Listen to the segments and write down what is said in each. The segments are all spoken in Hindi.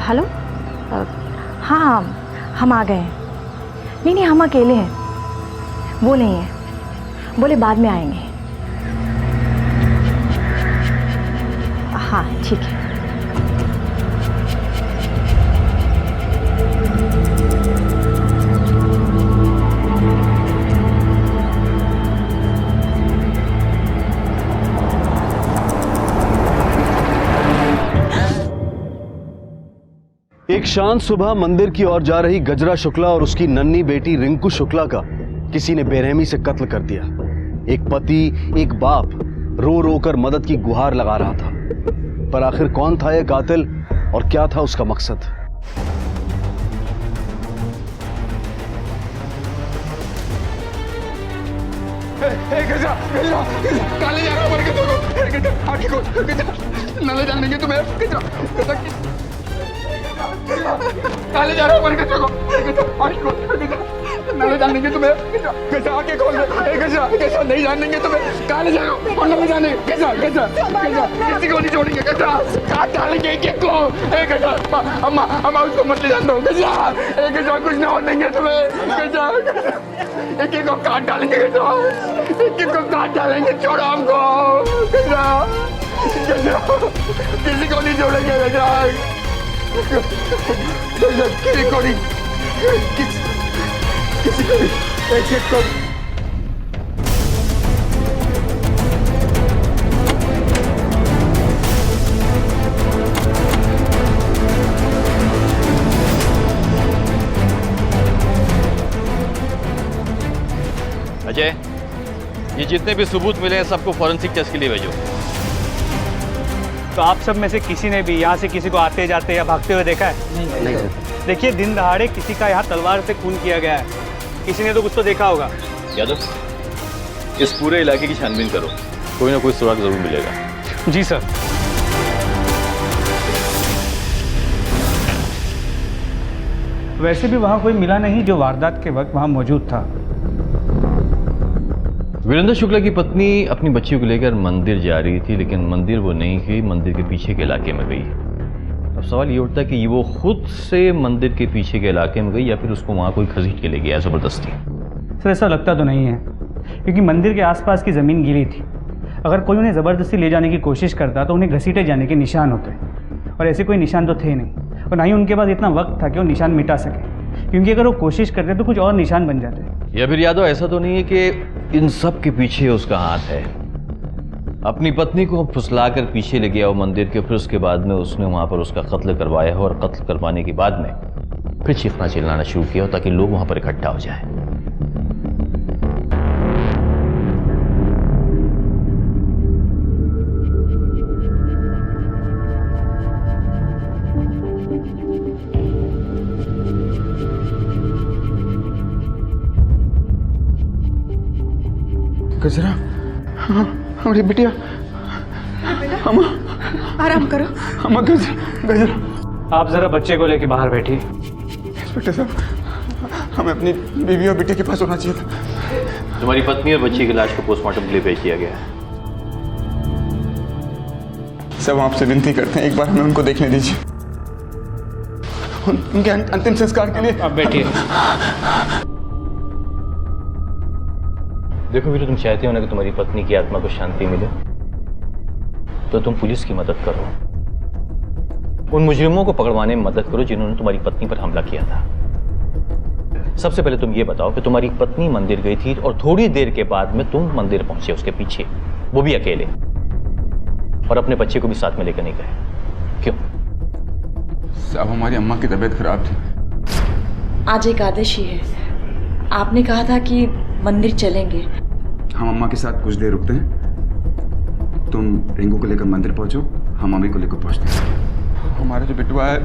हेलो। हाँ हम आ गए हैं। नहीं हम अकेले हैं, वो नहीं है, बोले बाद में आएंगे। हाँ ठीक है। एक शांत सुबह मंदिर की ओर जा रही गजरा शुक्ला और उसकी नन्ही बेटी रिंकू शुक्ला का किसी ने बेरहमी से कत्ल कर दिया। एक पति, एक बाप रो रो कर मदद की गुहार लगा रहा था, पर आखिर कौन था यह कातिल और क्या था उसका मकसद? गजरा गजरा काले जा रहा हूं गजरा आगे को गजरा नाले जाने के तुम्हें गजरा गजरा काले जा रहा हूं गजरा को आगे को गजरा नाले जाने के तुम्हें गजरा आगे खोल दे गजरा गजरा नहीं जानेंगे तुम्हें काले जा रहा हूं और नाले जाने गजरा गजरा गजरा किसी को नहीं छोड़ेंगे गजरा काट डालेंगे एक को गजरा अम्मा उसको मत ले जाने दो गजरा गजरा कुछ ना होने देंगे तुम्हें गजरा एक को काट डालेंगे गजरा एक को काट डालेंगे छोड़ो हमको गजरा गजरा किसी को नहीं छोड़ेंगे गजरा किसी को नहीं किसी को नहीं एक को अजय, ये जितने भी सबूत मिले हैं सबको फॉरेंसिक टेस्ट के लिए भेजो। तो आप सब में से किसी ने भी यहाँ से किसी को आते जाते या भागते हुए देखा है? नहीं सर। देखिए, दिन दहाड़े किसी का यहाँ तलवार से खून किया गया है, किसी ने तो कुछ तो देखा होगा। यादव, इस पूरे इलाके की छानबीन करो, कोई ना कोई सुराग जरूर मिलेगा। जी सर। वैसे भी वहाँ कोई मिला नहीं जो वारदात के वक्त वहाँ मौजूद था। वीरेंद्र शुक्ला की पत्नी अपनी बच्चियों को लेकर मंदिर जा रही थी, लेकिन मंदिर वो नहीं गई, मंदिर के पीछे के इलाके में गई। अब सवाल ये उठता है कि वो खुद से मंदिर के पीछे के इलाके में गई या फिर उसको वहाँ कोई घसीट के ले गया ज़बरदस्ती। सर ऐसा लगता तो नहीं है, क्योंकि मंदिर के आसपास की ज़मीन गीली थी। अगर कोई उन्हें ज़बरदस्ती ले जाने की कोशिश करता तो उन्हें घसीटे जाने के निशान होते, और ऐसे कोई निशान तो थे नहीं, और ना ही उनके पास इतना वक्त था कि वो निशान मिटा सके, क्योंकि अगर वो कोशिश करते तो कुछ और निशान बन जाते। या फिर यादव, ऐसा तो नहीं है कि इन सब के पीछे उसका हाथ है? अपनी पत्नी को फुसलाकर पीछे ले गया वो मंदिर के, फिर उसके बाद में उसने वहां पर उसका कत्ल करवाया और कत्ल करवाने के बाद में फिर चीखना चिल्लाना शुरू किया ताकि लोग वहां पर इकट्ठा हो जाए। गजरा, हाँ हमारी बिटिया, अम्मा आराम करो। अम्मा गजरा गजरा। आप ज़रा बच्चे को लेके बाहर बैठिए। इंस्पेक्टर साहब, हमें अपनी बीवी और बेटे के पास होना चाहिए था। तुम्हारी पत्नी और बच्ची की लाश को पोस्टमार्टम के लिए भेज दिया गया है। सब आपसे विनती करते हैं, एक बार हमें उनको देखने दीजिए, उनके अंतिम संस्कार के लिए। आप बैठिए। देखो वीरू, तुम चाहते हो ना कि तुम्हारी पत्नी की आत्मा को शांति मिले, तो तुम पुलिस की मदद करो, उन मुजरिमों को पकड़वाने में मदद करो जिन्होंने तुम्हारी पत्नी पर हमला किया था। सबसे पहले तुम ये बताओ कि तुम्हारी पत्नी मंदिर गई थी और थोड़ी देर के बाद में तुम मंदिर पहुंचे उसके पीछे, वो भी अकेले, और अपने बच्चे को भी साथ में लेकर नहीं गए, क्यों? साहब, हमारी अम्मा की तबीयत खराब थी। आज एकादशी है, आपने कहा था कि मंदिर चलेंगे। हम अम्मा के साथ कुछ देर रुकते हैं, तुम रिंकू को लेकर मंदिर पहुंचो, हम मम्मी को लेकर पहुंचते हैं। हमारा जो बिटवा है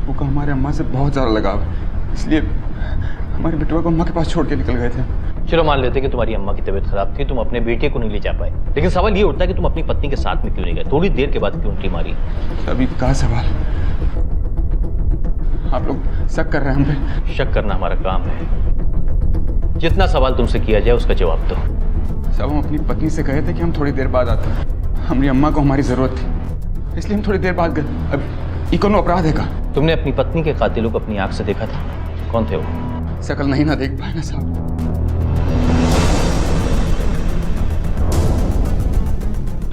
वो का हमारे अम्मा से बहुत ज़्यादा लगाव है, इसलिए हमारे बिटवा को अम्मा के पास छोड़ के निकल गए थे। चलो मान लेते कि तुम्हारी अम्मा की तबीयत खराब थी, तुम अपने बेटे को नहीं ले जा पाए, लेकिन सवाल ये उठता है कि तुम अपनी पत्नी के साथ में क्यों नहीं गए? थोड़ी देर के बाद क्यों उल्टी मारी? अभी कहाँ सवाल, आप लोग शक कर रहे हैं हम पे। शक करना हमारा काम है, जितना सवाल तुमसे किया जाए उसका जवाब दो। साहब, हम अपनी पत्नी से कहे थे कि हम थोड़ी देर बाद आते हैं, हमारी अम्मा को हमारी ज़रूरत थी, इसलिए हम थोड़ी देर बाद गए। अब ये कोनो अपराध है का? तुमने अपनी पत्नी के कातिलों को अपनी आंख से देखा था? कौन थे वो? शकल नहीं ना देख पाए ना साहब।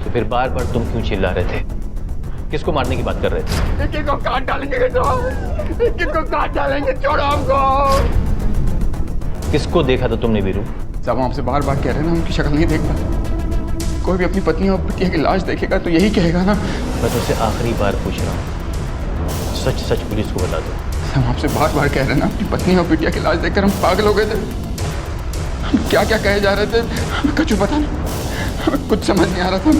तो फिर बार बार तुम क्यों चिल्ला रहे थे? किसको मारने की बात कर रहे थे? एक को काट डालेंगे साहब, एक को काट डालेंगे, छोड़ो हमको। किसको देखा था तुमने वीरू? साहब आपसे बार बार कह रहे हैं ना, उनकी शक्ल नहीं देख पाए। कोई भी अपनी पत्नी और बिटिया की लाश देखेगा तो यही कहेगा ना। मैं तुझसे आखिरी बार पूछ रहा हूँ, सच सच पुलिस को बता दो। हम आपसे बार बार कह रहे हैं ना, अपनी पत्नी और बिटिया की लाश देखकर हम पागल हो गए थे। हम क्या क्या कहे जा रहे थे हमें कुछ पता नहीं, हमें कुछ समझ नहीं आ रहा था।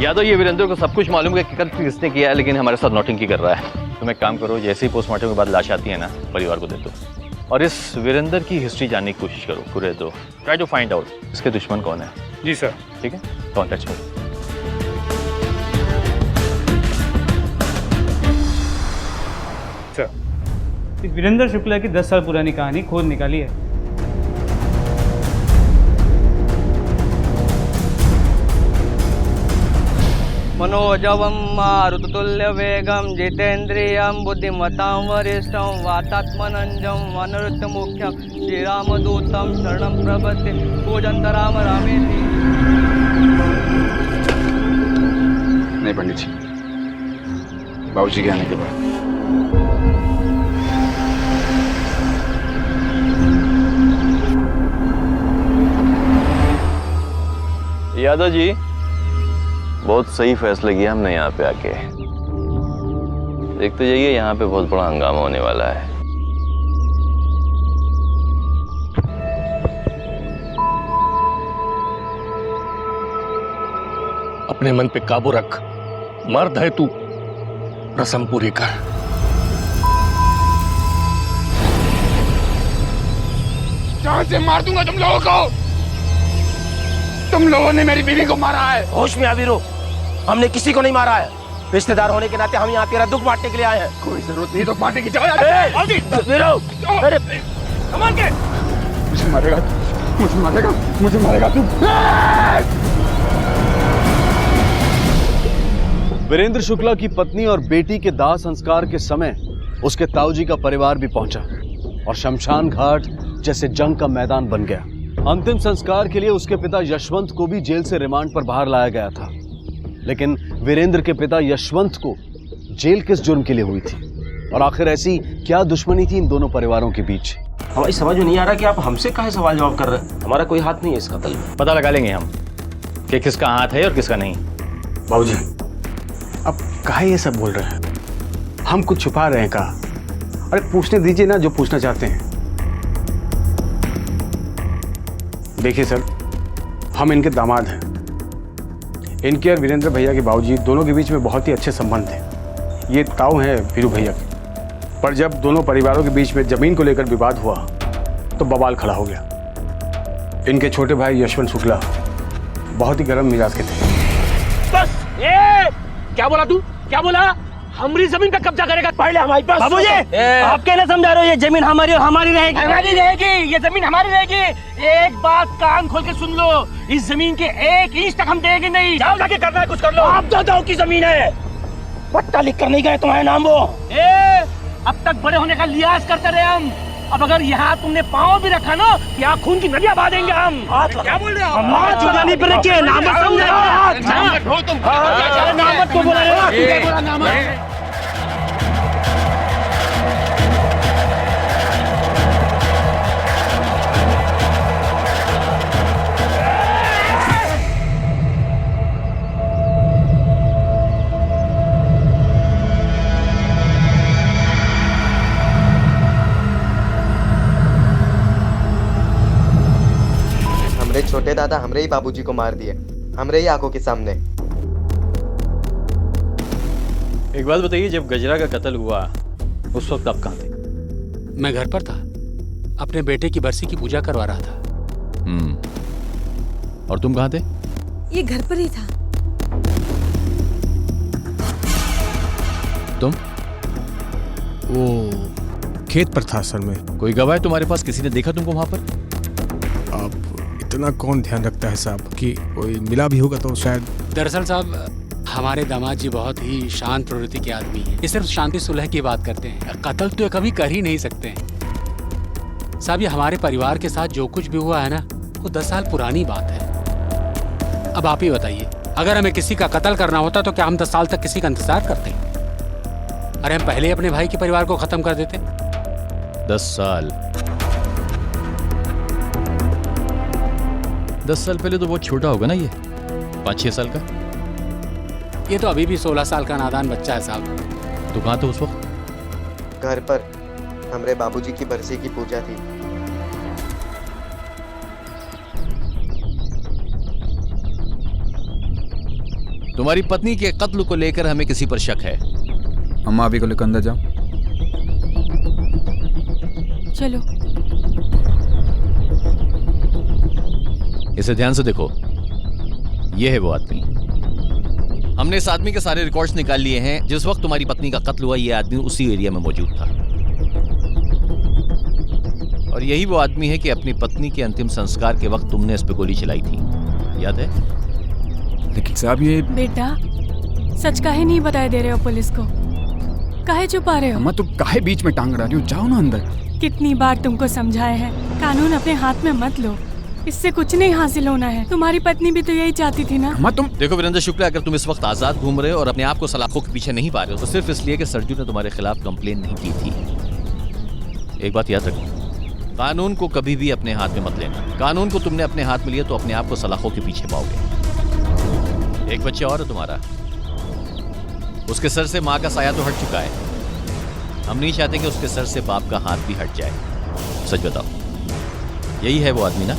यादव, ये वीरेंद्र को सब कुछ मालूम है कि कत्ल किसने किया है, लेकिन हमारे साथ नौटंकी कर रहा है। तुम एक काम करो, जैसे ही पोस्टमार्टम के बाद लाश आती है ना, परिवार को दे दो और इस वीरेंद्र की हिस्ट्री जानने की कोशिश करो पूरे। तो ट्राई टू फाइंड आउट इसके दुश्मन कौन है। जी सर। ठीक है, कॉन्टेक्ट में। सर, इस वीरेंद्र शुक्ला की 10 साल पुरानी कहानी खोज निकाली है। मनोजवं मारुततुल्यवेगं जितेन्द्रियं बुद्धिमतां वरिष्ठं वातात्मनंजं वनरुत्तमुख्यं श्रीरामदूतं शरणं प्रपद्ये पूजन्त राम रामेति। नहीं पंडित जी, बाबूजी के आने के बाद यादव जी, बहुत सही फैसला किया हमने यहाँ पे आके। देखते जाइए, यहाँ पे बहुत बड़ा हंगामा होने वाला है। अपने मन पे काबू रख, मर्द है तू, रस्म पूरी कर। जान से मार दूंगा तुम लोगों को। तुम लोगों ने मेरी बीवी को मारा है। होश में आ वीरू, हमने किसी को नहीं मारा है। रिश्तेदार होने के नाते हम यहाँ तेरा दुख बांटने के लिए आए हैं। कोई जरूरत नहीं तो बांटने की। जाओ वीरू, अरे कमान के। मुझे मारेगा, मुझे मारेगा, मुझे मारेगा तू। वीरेंद्र शुक्ला की पत्नी और बेटी के दाह संस्कार के समय उसके ताऊजी का परिवार भी पहुंचा और शमशान घाट जैसे जंग का मैदान बन गया। अंतिम संस्कार के लिए उसके पिता यशवंत को भी जेल से रिमांड पर बाहर लाया गया था, लेकिन वीरेंद्र के पिता यशवंत को जेल किस जुर्म के लिए हुई थी और आखिर ऐसी क्या दुश्मनी थी इन दोनों परिवारों के बीच? हमारी समझ में नहीं आ रहा कि आप हमसे काहे सवाल जवाब कर रहे हैं। हमारा कोई हाथ नहीं है इस कत्ल में। पता लगा लेंगे हम कि किसका हाथ है और किसका नहीं। बाबूजी, अब काहे ये सब बोल रहे हैं? हम कुछ छुपा रहे हैं का? अरे पूछने दीजिए ना जो पूछना चाहते हैं। देखिए सर, हम इनके दामाद हैं। इनके और वीरेंद्र भैया के बाबूजी दोनों के बीच में बहुत ही अच्छे संबंध थे। ये ताऊ हैं वीरू भैया के। पर जब दोनों परिवारों के बीच में जमीन को लेकर विवाद हुआ तो बवाल खड़ा हो गया। इनके छोटे भाई यशवंत शुक्ला बहुत ही गर्म मिजाज के थे। बस क्या बोला तू? क्या बोला? हमारी जमीन पे कब्जा करेगा पहले हमारे पास। बाबूजी, आप कहना समझा रहे हो, ये जमीन हमारी और हमारी रहेगी। हमारी रहेगी, ये जमीन हमारी रहेगी। एक बात कान खोल के सुन लो, इस जमीन के 1 इंच तक हम देंगे नहीं। जाओ जाके करना है कुछ कर लो। आप दादाओं की जमीन है, पट्टा लिख कर नहीं गए तुम्हारे नाम वो। अब तक बड़े होने का लिहाज करते रहे हम। अब अगर यहाँ तुमने पाँव भी रखा ना, यहाँ खून की नदियाँ बहा देंगे हम। क्या बोल रहे हो? हाथ जुटानी पर रखिए, नाम मत समझे। नाम मत को बोला नाम। हमरे छोटे दादा हमरे ही बाबूजी को मार दिए, हमरे ही आंखों के सामने। एक बात बताइए, जब गजरा का कत्ल हुआ उस वक्त आप कहाँ थे? मैं घर पर था, अपने बेटे की बरसी की पूजा करवा रहा था। और तुम कहाँ थे? ये घर पर ही था। तुम? वो खेत पर था सर में। कोई गवाह है तुम्हारे पास? किसी ने देखा तुमको वहां पर? अब इतना कौन ध्यान रखता है साहब कि कोई मिला भी होगा तो शायद। दरअसल साहब हमारे दामाद जी बहुत ही शांत प्रवृत्ति के आदमी हैं। ये सिर्फ शांति सुलह की बात करते हैं, कत्ल तो ये कभी कर ही नहीं सकते हैं। साहब, ये हमारे परिवार के साथ जो कुछ भी हुआ है ना, वो 10 साल पुरानी बात है। अब आप ही बताइए, अगर हमें किसी का कत्ल करना होता तो क्या हम 10 साल तक किसी का इंतजार करते? अरे हम पहले अपने भाई के परिवार को खत्म कर देते। 10 साल 10 साल पहले तो बहुत छोटा होगा ना, ये 5-6 साल का। ये तो अभी भी 16 साल का नादान बच्चा है साहब। तो कहाँ था उस वक्त? घर पर हमरे बाबूजी की बरसी की पूजा थी। तुम्हारी पत्नी के कत्ल को लेकर हमें किसी पर शक है। अम्मा अभी को लेकर अंदर जाओ। चलो। इसे ध्यान से देखो, ये है वो आदमी। हमने इस आदमी के सारे रिकॉर्ड्स निकाल लिए हैं। जिस वक्त तुम्हारी पत्नी का कत्ल हुआ, ये आदमी उसी एरिया में मौजूद था। और यही वो आदमी है कि अपनी पत्नी के अंतिम संस्कार के वक्त तुमने इस पे गोली चलाई थी, याद है? लेकिन साहब ये बेटा, सच काहे नहीं बताए दे रहे हो पुलिस को? काहे छुपा रहे हो? अम्मा तुम काहे बीच में टांग रही हो? जाओ ना अंदर। कितनी बार तुमको समझाया है, कानून अपने हाथ में मत लो, इससे कुछ नहीं हासिल होना है। तुम्हारी पत्नी भी तो यही चाहती थी ना। अम्मा तुम देखो वीरेंद्र शुक्ला, अगर तुम इस वक्त आजाद घूम रहे हो और अपने आप को सलाखों के पीछे नहीं पा रहे हो, तो सिर्फ इसलिए कि सरजू ने तुम्हारे खिलाफ कंप्लेन नहीं की थी। एक बात याद रखो, कानून को कभी भी अपने हाथ में मत लेना। कानून को तुमने अपने हाथ में लिया तो अपने आप को सलाखों के पीछे पाओगे। एक बच्चा और है तुम्हारा, उसके सर से माँ का साया तो हट चुका है। हम नहीं चाहते कि उसके सर से बाप का हाथ भी हट जाए। सच बताओ, यही है वो आदमी ना?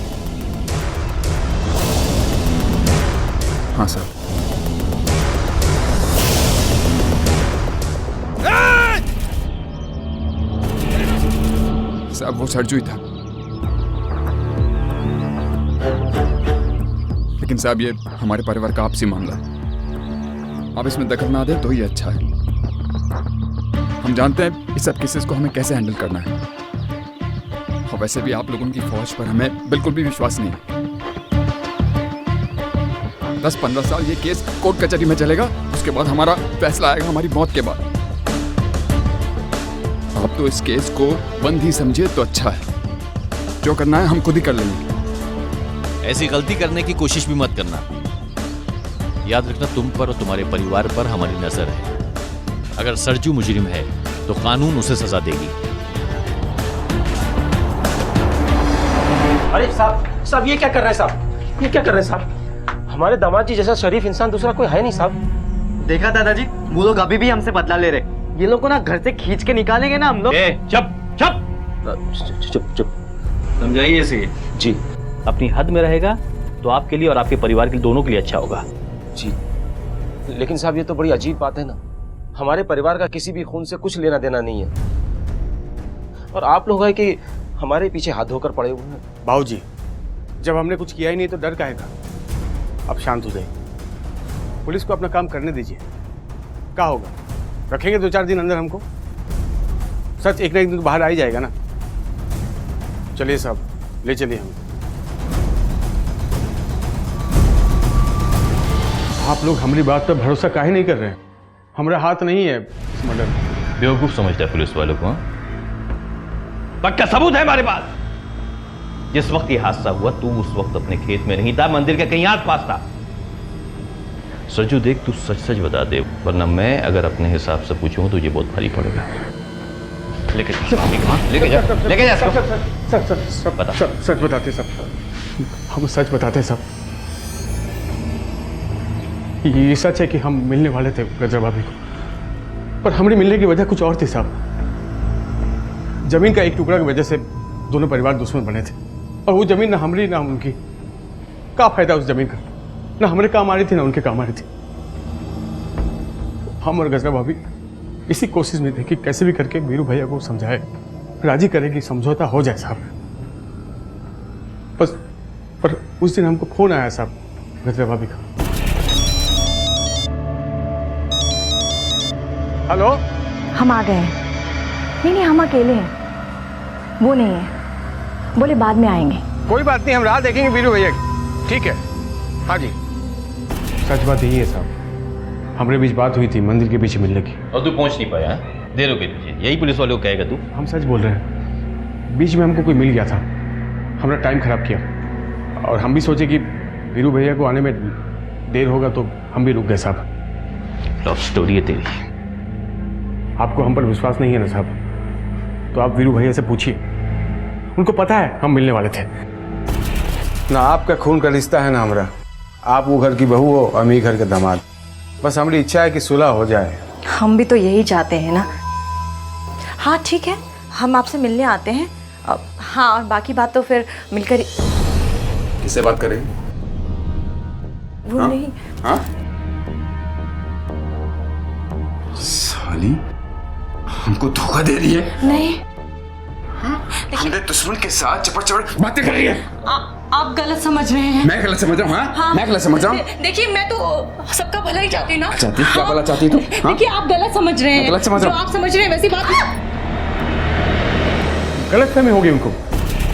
हाँ सर। साहब वो सरजू ही था। लेकिन साहब ये हमारे परिवार का आपसी मामला है, आप इसमें दखल ना दे तो ही अच्छा है। हम जानते हैं इस सब केसेस को हमें कैसे हैंडल करना है, और वैसे भी आप लोगों की फौज पर हमें बिल्कुल भी विश्वास नहीं है। 10-15 साल ये केस कोर्ट कचहरी में चलेगा, उसके बाद हमारा फैसला आएगा हमारी मौत के बाद। आप तो इस केस को बंद ही समझिए तो अच्छा है। जो करना है हम खुद ही कर लेंगे। ऐसी गलती करने की कोशिश भी मत करना। याद रखना, तुम पर और तुम्हारे परिवार पर हमारी नजर है। अगर सरजू मुजरिम है तो कानून उसे सजा देगी। अरे साहब ये क्या कर रहे हैं साहब? ये क्या कर रहे हैं साहब? हमारे दामाद जी जैसा शरीफ इंसान दूसरा कोई है नहीं साहब। देखा दादाजी, वो लोग अभी भी हमसे बदला ले रहे। ये लोग को ना घर से खींच के निकालेंगे ना हम लोग। चुप समझाइए इसे। जी, अपनी हद में रहेगा तो आपके लिए और आपके परिवार के लिए, दोनों के लिए अच्छा होगा। जी, लेकिन साहब ये तो बड़ी अजीब बात है ना। हमारे परिवार का किसी भी खून से कुछ लेना देना नहीं है, और आप लोग है कि हमारे पीछे हाथ धोकर पड़े हुए हैं। बाबूजी, जब हमने कुछ किया ही नहीं तो डर काहे का? आप शांत हो जाइए, पुलिस को अपना काम करने दीजिए। क्या होगा, रखेंगे 2-4 दिन अंदर हमको? सच एक ना एक दिन बाहर आ ही जाएगा ना। चलिए साहब, ले चलिए हम। आप लोग हमारी बात पर भरोसा काहे नहीं कर रहे हैं? हमारा हाथ नहीं है इस मर्डर में। बेवकूफ समझता है पुलिस वालों को। पक्का सबूत है हमारे पास। जिस वक्त ये हादसा हुआ तू उस वक्त अपने खेत में नहीं था, मंदिर के कहीं आस-पास था। सरजू देख, तू सच सच बता दे, वरना मैं अगर अपने हिसाब से पूछूंगा तो ये बहुत भारी पड़ेगा। लेके जा सर बता। सच बताते सब, हम सच बताते सब। ये सच है कि हम मिलने वाले थे गजरा भाभी को, पर हमारी मिलने की वजह कुछ और थी साहब। जमीन का एक टुकड़ा की वजह से दोनों परिवार दुश्मन बने थे, और वो जमीन ना हमारी ना उनकी। क्या फायदा उस जमीन का? ना हमारे काम आ रही थी ना उनके काम आ रही थी। हम और गजरा भाभी इसी कोशिश में थे कि कैसे भी करके वीरू भैया को समझाए, राजी करे कि समझौता हो जाए साहब। बस पर उस दिन हमको फोन आया साहब गजरा भाभी का। हेलो, हम आ गए हैं। नहीं हम अकेले हैं, वो नहीं है, बोले बाद में आएंगे। कोई बात नहीं, हम राह देखेंगे वीरू भैया की। ठीक है, हाँ जी। सच बात यही है साहब, हमारे बीच बात हुई थी मंदिर के पीछे मिलने की। और तू पहुंच नहीं पाया? देर हो गई तुझे, यही पुलिस वालों को कहेगा तू? हम सच बोल रहे हैं, बीच में हमको कोई मिल गया था, हमने टाइम खराब किया और हम भी सोचे कि वीरू भैया को आने में देर होगा तो हम भी रुक गए साहब। लव स्टोरी है तेरी। आपको हम पर विश्वास नहीं है ना साहब, तो आप वीरू भैया से पूछिए, उनको पता है हम मिलने वाले थे। ना आपका खून का रिश्ता है ना हमारा, आप वो घर की बहू हो और मैं घर का दामाद। बस हमारी इच्छा है कि सुलह हो जाए। हम भी तो यही चाहते हैं ना। हाँ ठीक है, हम आपसे मिलने आते हैं। हाँ, और बाकी बात तो फिर मिलकर किससे बात करें? वो हाँ? नहीं। हाँ? साली हमको धोखा दे रही है। नहीं, हमने दुश्मन के साथ चपड़ चपड़ बातें कर रही है। आप गलत समझ रहे हैं। मैं गलत समझ रहा हूँ? हाँ? मैं गलत समझ रहा हूँ? देखिए, मैं तो सबका भला ही चाहती हूँ ना। चाहती? क्या भला चाहती तू? हाँ? देखिए, आप गलत समझ रहे हैं। गलत समझ रहा हूँ। जो आप समझ रहे हैं वैसी बात गलतफहमी होगी उनको,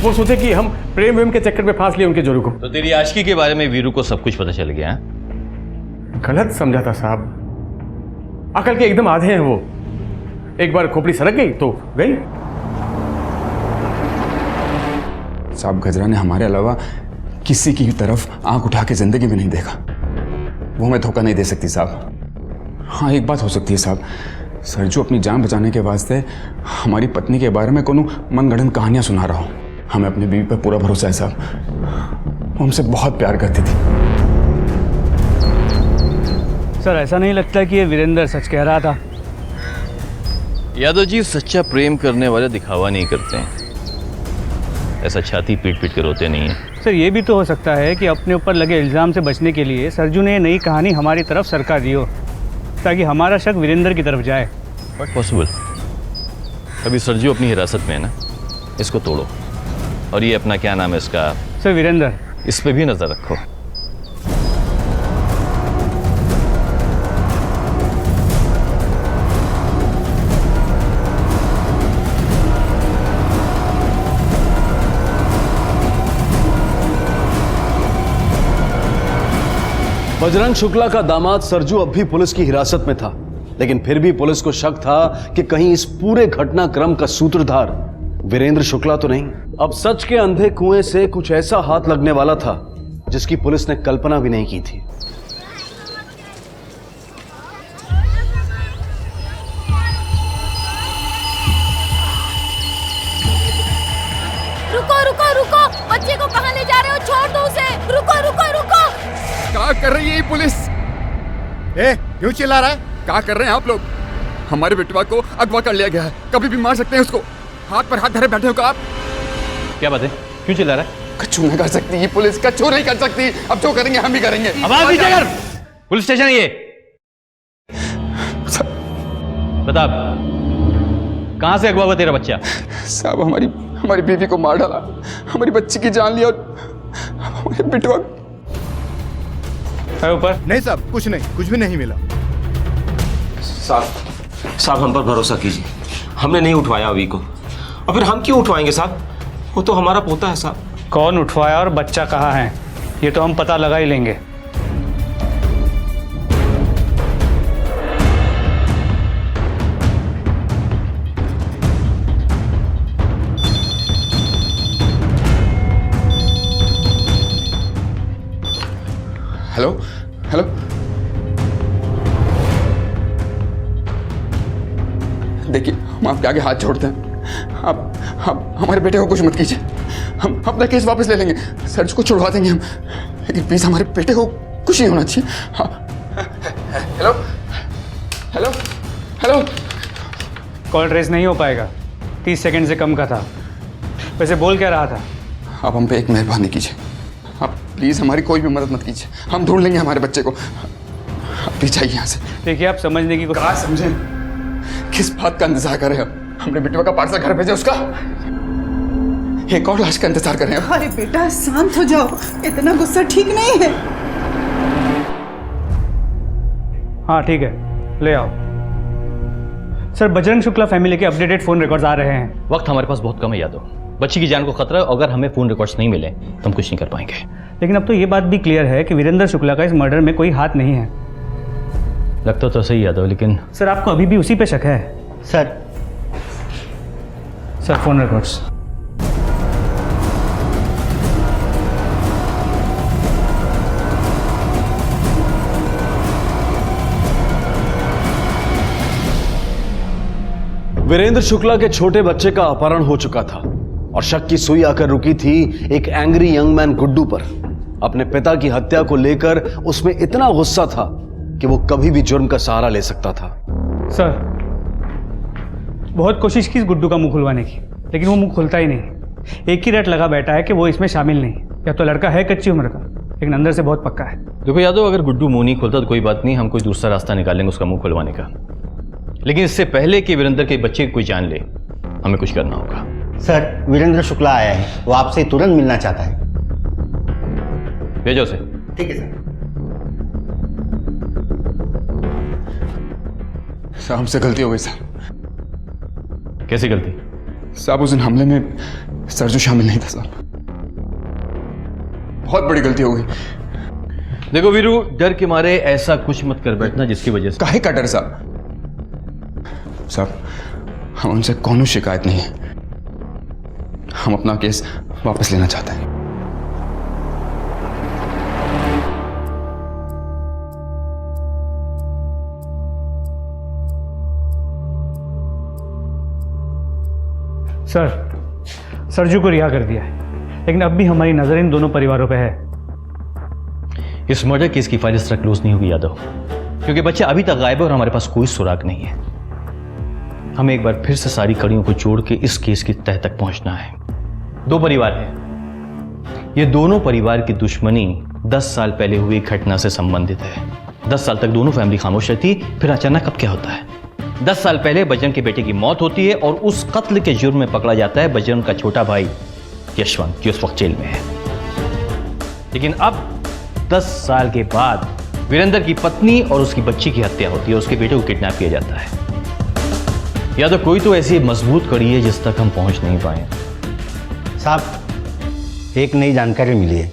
वो सोचे कि हम प्रेम वेम के चक्कर में फांस लिए उनके जोड़ों को। तो तेरी आशिकी के बारे में वीरू को सब कुछ पता चल गया? गलत समझा था साहब, अकल के एकदम आधे हैं वो। एक बार खोपड़ी सरक गई तो गई। साहब, गजरा ने हमारे अलावा किसी की तरफ आंख उठा के जिंदगी में नहीं देखा, वो हमें धोखा नहीं दे सकती साहब। हाँ, एक बात हो सकती है साहब, सरजू अपनी जान बचाने के वास्ते हमारी पत्नी के बारे में कोनो मनगढ़ंत कहानियां सुना रहा हूँ। हमें अपनी बीवी पर पूरा भरोसा है साहब, वो हमसे बहुत प्यार करती थी। सर, ऐसा नहीं लगता कि ये वीरेंद्र सच कह रहा था? यादव जी, सच्चा प्रेम करने वाले दिखावा नहीं करते हैं, ऐसा छाती पीट पीट कर रोते नहीं है। सर, ये भी तो हो सकता है कि अपने ऊपर लगे इल्ज़ाम से बचने के लिए सरजू ने ये नई कहानी हमारी तरफ सरका दी हो, ताकि हमारा शक वीरेंद्र की तरफ जाए। But possible. अभी सरजू अपनी हिरासत में है ना, इसको तोड़ो। और ये अपना क्या नाम है इसका? सर, वीरेंद्र। इस पे भी नज़र रखो। बजरंग शुक्ला का दामाद सरजू अब भी पुलिस की हिरासत में था, लेकिन फिर भी पुलिस को शक था कि कहीं इस पूरे घटनाक्रम का सूत्रधार वीरेंद्र शुक्ला तो नहीं। अब सच के अंधे कुएं से कुछ ऐसा हाथ लगने वाला था जिसकी पुलिस ने कल्पना भी नहीं की थी। रुको रुको रुको, बच्चे को कहाँ ले जा रहे हो? छोड़ दो उसे। रुको रुको रुको। क्या कर रही है ये पुलिस? क्यों चिल्ला रहा है? क्या कर रहे हैं आप लोग? हमारे बेटवा को अगवा कर लिया गया है, कभी भी मार सकते हैं उसको। हाथ पर हाथ धरे बैठे हो आप। क्या बात है, क्यों चिल्ला रहा है? कचू नहीं कर सकती ये पुलिस, कचू नहीं कर सकती। अब जो करेंगे हम भी करेंगे। आवाज नीचे कर। पुलिस स्टेशन है ये। बता, कहां से अगवा हुआ तेरा बच्चा? साहब, हमारी बीवी को मार डाला, हमारी बच्ची की जान लिया और हमारे बेटवा है ऊपर? नहीं साहब, कुछ नहीं, कुछ भी नहीं मिला। साहब हम पर भरोसा कीजिए, हमने नहीं उठवाया अभी को, और फिर हम क्यों उठवाएंगे साहब? वो तो हमारा पोता है साहब। कौन उठवाया और बच्चा कहाँ है, ये तो हम पता लगा ही लेंगे। हेलो हेलो, देखिए हम आपके आगे हाथ जोड़ते हैं, आप हमारे बेटे को कुछ मत कीजिए। हम अपना केस वापस ले लेंगे, सर्च को छुड़वा देंगे हम, लेकिन प्लीज हमारे बेटे को कुछ नहीं होना चाहिए। हाँ। Hello hello hello. Call trace नहीं हो पाएगा, 30 सेकंड से कम का था। वैसे बोल क्या रहा था? आप हम पे एक मेहरबानी कीजिए, आप प्लीज़ हमारी कोई भी मदद मत कीजिए, हम ढूंढ लेंगे हमारे बच्चे को। आप प्लीज जाइए यहाँ से। देखिए, आप समझने की कहा समझें, किस बात का इंतजार कर रहे हैं? हमने बेटवा का पार्सल घर भेजा, उसका एक और लाश का इंतजार कर रहे हैं। अरे बेटा शांत हो जाओ, इतना गुस्सा ठीक नहीं है। हाँ ठीक है, ले आओ। सर, बजरंग शुक्ला फैमिली के अपडेटेड फोन रिकॉर्ड्स आ रहे हैं। वक्त हमारे पास बहुत कम है यादव, बच्ची की जान को खतरा है। अगर हमें फोन रिकॉर्ड्स नहीं मिले तो हम कुछ नहीं कर पाएंगे। लेकिन अब तो ये बात भी क्लियर है कि वीरेंद्र शुक्ला का इस मर्डर में कोई हाथ नहीं है। लगता तो सही यादव, लेकिन सर आपको अभी भी उसी पे शक है? Sir sir phone records. Virendra Shukla के छोटे बच्चे का अपहरण हो चुका था और शक की सुई आकर रुकी थी एक एंग्री यंग मैन गुड्डू पर। अपने पिता की हत्या को लेकर उसमें इतना गुस्सा था कि वो कभी भी जुर्म का सहारा ले सकता था। सर बहुत कोशिश की इस गुड्डू का मुंह खुलवाने की, लेकिन वो मुंह खुलता ही नहीं। एक ही रट लगा बैठा है कि वो इसमें शामिल नहीं। या तो लड़का है कच्ची उम्र का, लेकिन अंदर से बहुत पक्का है। देखो यादव, अगर गुड्डू मुंह नहीं खोलता तो कोई बात नहीं, हम कोई दूसरा रास्ता निकालेंगे उसका मुंह खुलवाने का। लेकिन इससे पहले कि वीरेंद्र के बच्चे की कोई जान ले, हमें कुछ करना होगा। सर वीरेंद्र शुक्ला आया है, वो आपसे तुरंत मिलना चाहता है। भेजो उसे। ठीक है सर। साहब हमसे गलती हो गई साहब। कैसी गलती? साहब उस दिन हमले में सरजू शामिल नहीं था साहब, बहुत बड़ी गलती हो गई। देखो वीरू, डर के मारे ऐसा कुछ मत कर बैठना जिसकी वजह से। काहे का डर साहब? साहब हम उनसे कौनो शिकायत नहीं है, हम अपना केस वापस लेना चाहते हैं। सर सरजू को रिहा कर दिया है, लेकिन अब भी हमारी नजर इन दोनों परिवारों पे है। इस मर्डर केस की फाइल इस तरह क्लोज नहीं होगी यादव, क्योंकि बच्चा अभी तक गायब है और हमारे पास कोई सुराग नहीं है। हमें एक बार फिर से सारी कड़ियों को जोड़ के इस केस की तह तक पहुंचना है। दो परिवार हैं, ये दोनों परिवार की दुश्मनी 10 साल पहले हुई घटना से संबंधित है। 10 साल तक दोनों फैमिली खामोश रहती, फिर अचानक अब क्या होता है? 10 साल पहले बजरंग के बेटे की मौत होती है और उस कत्ल के जुर्म में पकड़ा जाता है बजरंग का छोटा भाई यशवंत, जो इस वक्त जेल में है। लेकिन अब 10 साल के बाद वीरेंद्र की पत्नी और उसकी बच्ची की हत्या होती है, उसके बेटे को किडनैप किया जाता है। या तो कोई तो ऐसी मजबूत कड़ी है जिस तक हम पहुंच नहीं पाए। साहब एक नई जानकारी मिली है।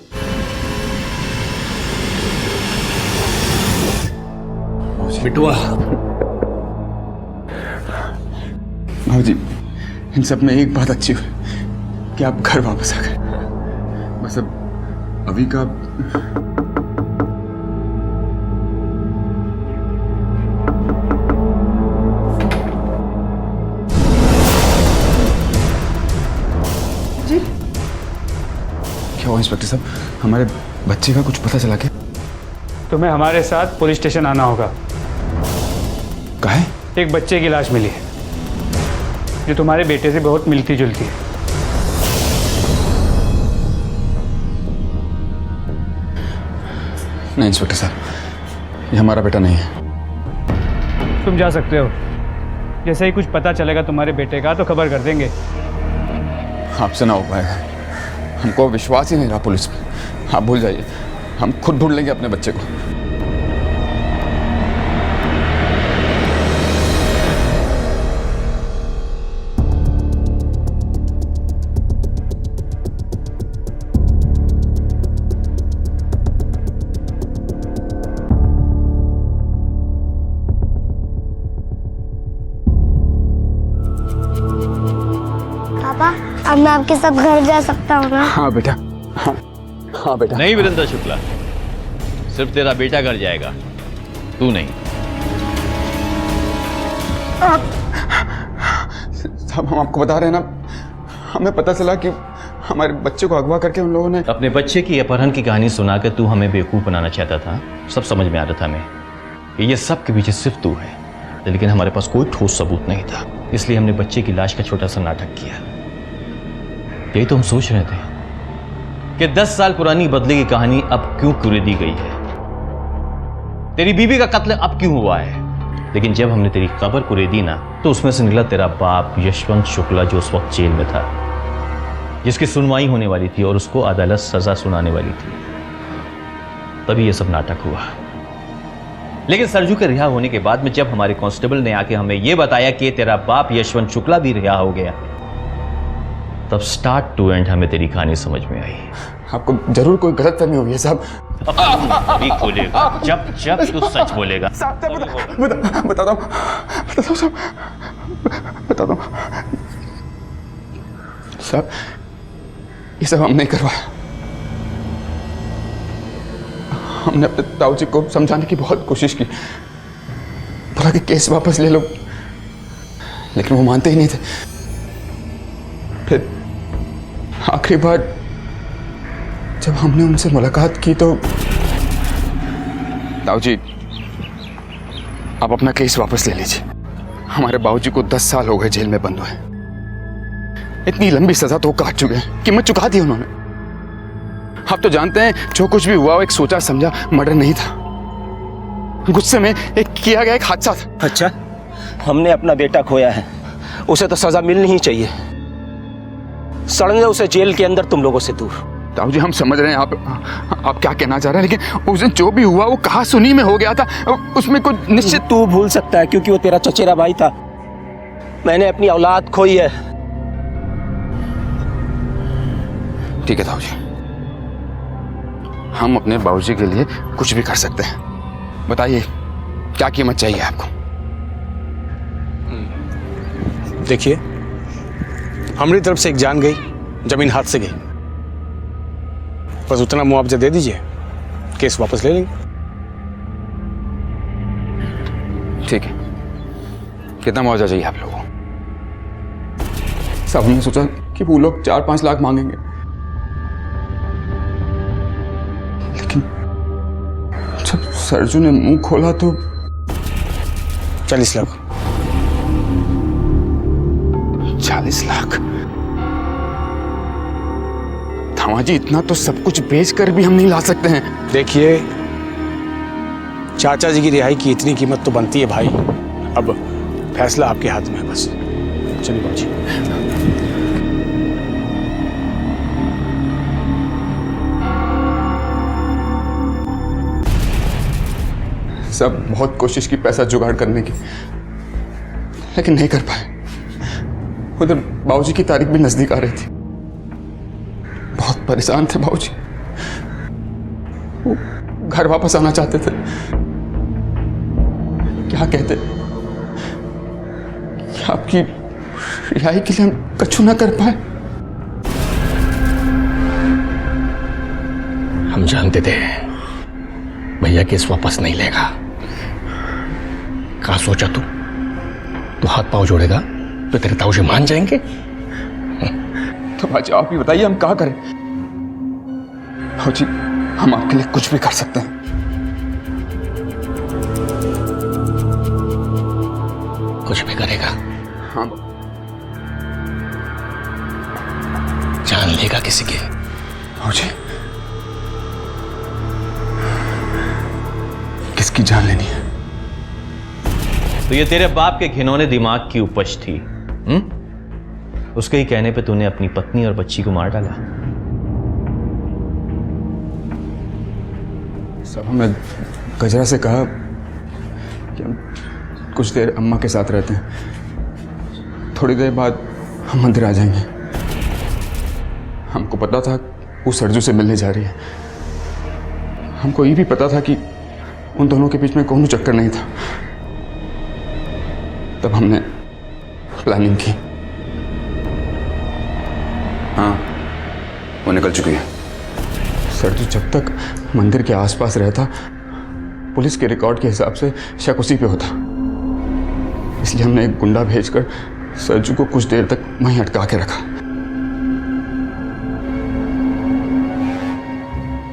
बिटुआ भाजी, इन सब में एक बात अच्छी हुई कि आप घर वापस आ गए। बस अब अभी का क्या हुआ इंस्पेक्टर साहब? हमारे बच्चे का कुछ पता चला क्या? तुम्हें हमारे साथ पुलिस स्टेशन आना होगा। काहे? एक बच्चे की लाश मिली है जो तुम्हारे बेटे से बहुत मिलती जुलती है। नहीं इंस्पेक्टर साहब, ये हमारा बेटा नहीं है। तुम जा सकते हो, जैसे ही कुछ पता चलेगा तुम्हारे बेटे का तो खबर कर देंगे। आपसे ना हो पाएगा, हमको विश्वास ही नहीं रहा पुलिस पे। आप भूल जाइए, हम खुद ढूंढ लेंगे अपने बच्चे को। पापा अब मैं आपके साथ घर जा सकता हूँ ना? हाँ बेटा, हाँ बेटा। नहीं वीरेंद्र शुक्ला, सिर्फ तेरा बेटा घर जाएगा, तू नहीं। साहब हम आपको बता रहे हैं ना, हमें पता चला कि हमारे बच्चे को अगवा करके उन लोगों ने अपने बच्चे की अपहरण की कहानी सुनाकर तू हमें बेवकूफ बनाना चाहता था। सब समझ में आ रहा था हमें कि ये सब के पीछे सिर्फ तू है, लेकिन हमारे पास कोई ठोस सबूत नहीं था, इसलिए हमने बच्चे की लाश का छोटा सा नाटक किया। यही तो हम सोच रहे थे कि 10 साल पुरानी बदले की कहानी अब क्यों कुरेदी गई है, तेरी बीवी का कत्ल अब क्यों हुआ है। लेकिन जब हमने तेरी खबर कुरेदी ना, तो उसमें से निकला तेरा बाप यशवंत शुक्ला, जो उस वक्त जेल में था, जिसकी सुनवाई होने वाली थी और उसको अदालत सजा सुनाने वाली थी। तभी यह सब नाटक हुआ। लेकिन सरजू के रिहा होने के बाद में जब हमारे कांस्टेबल ने आके हमें यह बताया कि तेरा बाप यशवंत शुक्ला भी रिहा हो गया, तब स्टार्ट टू एंड हमें तेरी कहानी समझ में आई। आपको जरूर कोई गलतफहमी हुई है साहब। अपना मुंह भी खोलेगा जब जब तू सच बोलेगा। बताता हूँ साहब, ये सब हम नहीं करवाया। हमने अपने ताऊ जी को समझाने की बहुत कोशिश की, बोला कि केस वापस ले लो, लेकिन वो मानते ही नहीं थे। फिर आखिरी बार जब हमने उनसे मुलाकात की तो ताऊ जी, आप अपना केस वापस ले लीजिए। हमारे बाबूजी को 10 साल हो गए जेल में बंद हुए। इतनी लंबी सजा तो काट चुके हैं, कीमत चुका दी उन्होंने। आप तो जानते हैं जो कुछ भी हुआ वो एक सोचा समझा मर्डर नहीं था, गुस्से में एक किया गया एक हादसा था। अच्छा, हमने अपना बेटा खोया है, उसे तो सजा मिलनी ही चाहिए। सड़ने दो उसे जेल के अंदर, तुम लोगों से दूर। ताऊ जी, हम समझ रहे हैं आप क्या कहना चाह रहे हैं, लेकिन उस दिन जो भी हुआ वो कहा सुनी में हो गया था, उसमें कुछ निश्चित। तू भूल सकता है क्योंकि वो तेरा चचेरा भाई था। मैंने अपनी औलाद खोई है। ठीक है ताऊ जी, हम अपने बाबूजी के लिए कुछ भी कर सकते हैं। बताइए क्या कीमत चाहिए आपको? देखिए, हमारी तरफ से एक जान गई, जमीन हाथ से गई, बस उतना मुआवजा दे दीजिए, केस वापस ले लेंगे। ठीक है, कितना मुआवजा चाहिए आप लोगों को? सब हमने सोचा कि वो लोग 4-5 लाख मांगेंगे, लेकिन जब सरजू ने मुंह खोला तो 40 लाख। 40 लाख? जी, इतना तो सब कुछ बेचकर भी हम नहीं ला सकते हैं। देखिए, चाचा जी की रिहाई की इतनी कीमत तो बनती है भाई। अब फैसला आपके हाथ में है, बस चलिए बाबूजी। सब बहुत कोशिश की पैसा जुगाड़ करने की, लेकिन नहीं कर पाए। उधर बाबूजी की तारीख भी नजदीक आ रही थी, बहुत परेशान थे बाबूजी। वो घर वापस आना चाहते थे। क्या कहते कि आपकी रिहाई के लिए हम कछु ना कर पाए। हम जानते थे भैया केस वापस नहीं लेगा। कहा सोचा तू हाथ पांव जोड़ेगा तो तेरे ताऊ जी मान जाएंगे? तो भाजी आप ही बताइए, हम क्या करें? भाजी, हम आपके लिए कुछ भी कर सकते हैं। कुछ भी करेगा? हाँ। जान लेगा किसी के? भाजी, किसकी जान लेनी है? तो ये तेरे बाप के घिनौने दिमाग की उपज थी। उसके ही कहने पे तूने अपनी पत्नी और बच्ची को मार डाला। सब हमने गजरा से कहा कि हम कुछ देर अम्मा के साथ रहते हैं, थोड़ी देर बाद हम मंदिर आ जाएंगे। हमको पता था वो सरजू से मिलने जा रही है। हमको ये भी पता था कि उन दोनों के बीच में कोई चक्कर नहीं था। तब हमने प्लानिंग की। हाँ, वो निकल चुकी है। सरजू जब तक मंदिर के आसपास रहता, पुलिस के रिकॉर्ड के हिसाब से शक उसी पे होता। इसलिए हमने एक गुंडा भेजकर सरजू को कुछ देर तक वहीं अटका के रखा,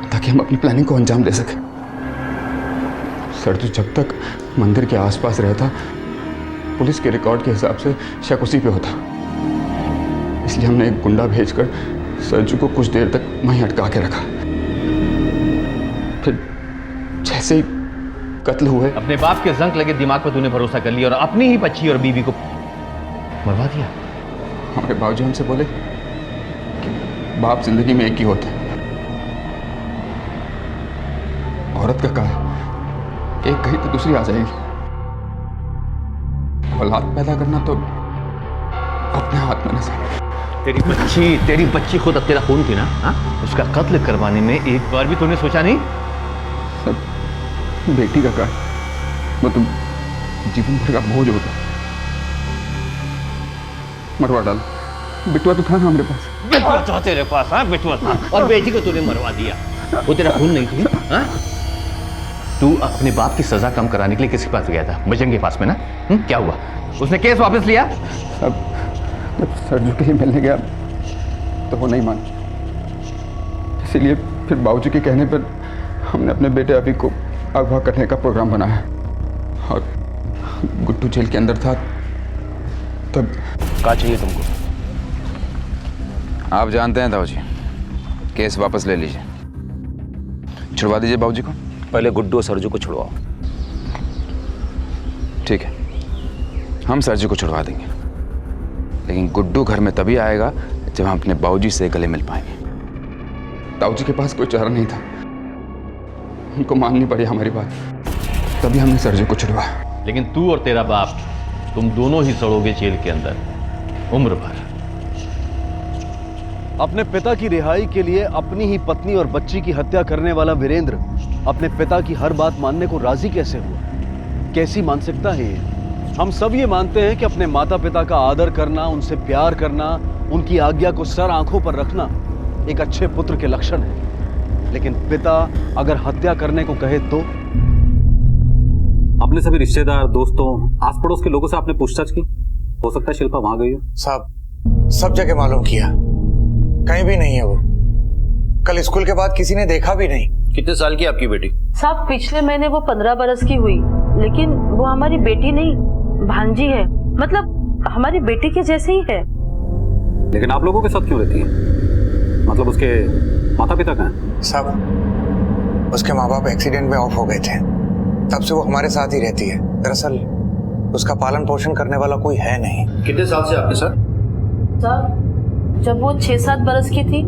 ताकि हम अपनी प्लानिंग को अंजाम दे सके। सरजू जब तक मंदिर के आसपास रहता, पुलिस के रिकॉर्ड के हिसाब से शक उसी पे होता। इसलिए हमने एक गुंडा भेजकर सरजू को कुछ देर तक वहीं अटका के रखा। फिर जैसे ही कत्ल हुए, अपने बाप के जंक लगे दिमाग पर तूने भरोसा कर लिया और अपनी ही बच्ची और बीवी को मरवा दिया। हमारे बाबूजी हमसे बोले कि बाप जिंदगी में एक ही होते हैं। औरत का काम एक गई तो दूसरी आ जाएगी। औलाद पैदा करना तो अपने हाथ में नहीं। तेरी बच्ची खुद अब तेरा खून थी ना? उसका कत्ल करवाने में एक बार भी तूने सोचा नहीं? बेटी का कार्य वो तो जीवन भर का बोझ होता। मरवा डालो। बिटवा तो था ना हमारे पास। बिटवा था तेरे पास? हाँ, बिटवा था। और बेटी को तूने मरवा दिया। वो तेरा खून नहीं थी? हाँ? तू अपने बाप की सजा कम कराने के लिए किसके पास गया था? बजरंग के पास में ना? क्या हुआ? उसने केस वापस लिया? अब जब सरजू के लिए मिलने गया तो वो नहीं माना, इसीलिए फिर बाबूजी के कहने पर हमने अपने बेटे अभी को अगवा करने का प्रोग्राम बनाया। और गुड्डू जेल के अंदर था तब। क्या चाहिए तुमको? आप जानते हैं ताऊजी, केस वापस ले लीजिए, छुड़वा दीजिए बाबूजी को। पहले गुड्डू और सरजू को छुड़वाओ। ठीक है, हम सरजू को छुड़वा देंगे, लेकिन गुड्डू घर में तभी आएगा जब हम अपने बाबूजी से गले मिल पाएंगे। ताऊजी के पास कोई चारा नहीं था, उनको माननी पड़ी हमारी बात, तभी हमने सरजू को छुड़वाया। लेकिन तू और तेरा बाप, तुम दोनों ही सड़ोगे जेल के अंदर उम्र भर। अपने पिता की रिहाई के लिए अपनी ही पत्नी और बच्ची की हत्या करने वाला वीरेंद्र अपने पिता की हर बात मानने को राजी कैसे हुआ? कैसी मानसिकता है ये? हम सब ये मानते हैं कि अपने माता पिता का आदर करना, उनसे प्यार करना, उनकी आज्ञा को सर आंखों पर रखना एक अच्छे पुत्र के लक्षण है। लेकिन पिता अगर हत्या करने को कहे तो? अपने सभी रिश्तेदार, दोस्तों, आस पड़ोस के लोगों से आपने पूछताछ की? हो सकता है शिल्पा वहां गई हो। साहब सब जगह मालूम किया, कहीं भी नहीं है वो। कल स्कूल के बाद किसी ने देखा भी नहीं। कितने साल की आपकी बेटी? साहब पिछले महीने वो 15 बरस की हुई, लेकिन वो हमारी बेटी नहीं, भांजी है। मतलब हमारी बेटी के जैसे ही है। लेकिन आप लोगों के साथ क्यों रहती है? मतलब उसके माता पिता कहाँ हैं? साहब उसके माँ बाप एक्सीडेंट में ऑफ हो गए थे, तब से वो हमारे साथ ही रहती है। दरअसल उसका पालन पोषण करने वाला कोई है नहीं। कितने साल से आपके साथ? साहब जब वो 6-7 बरस की थी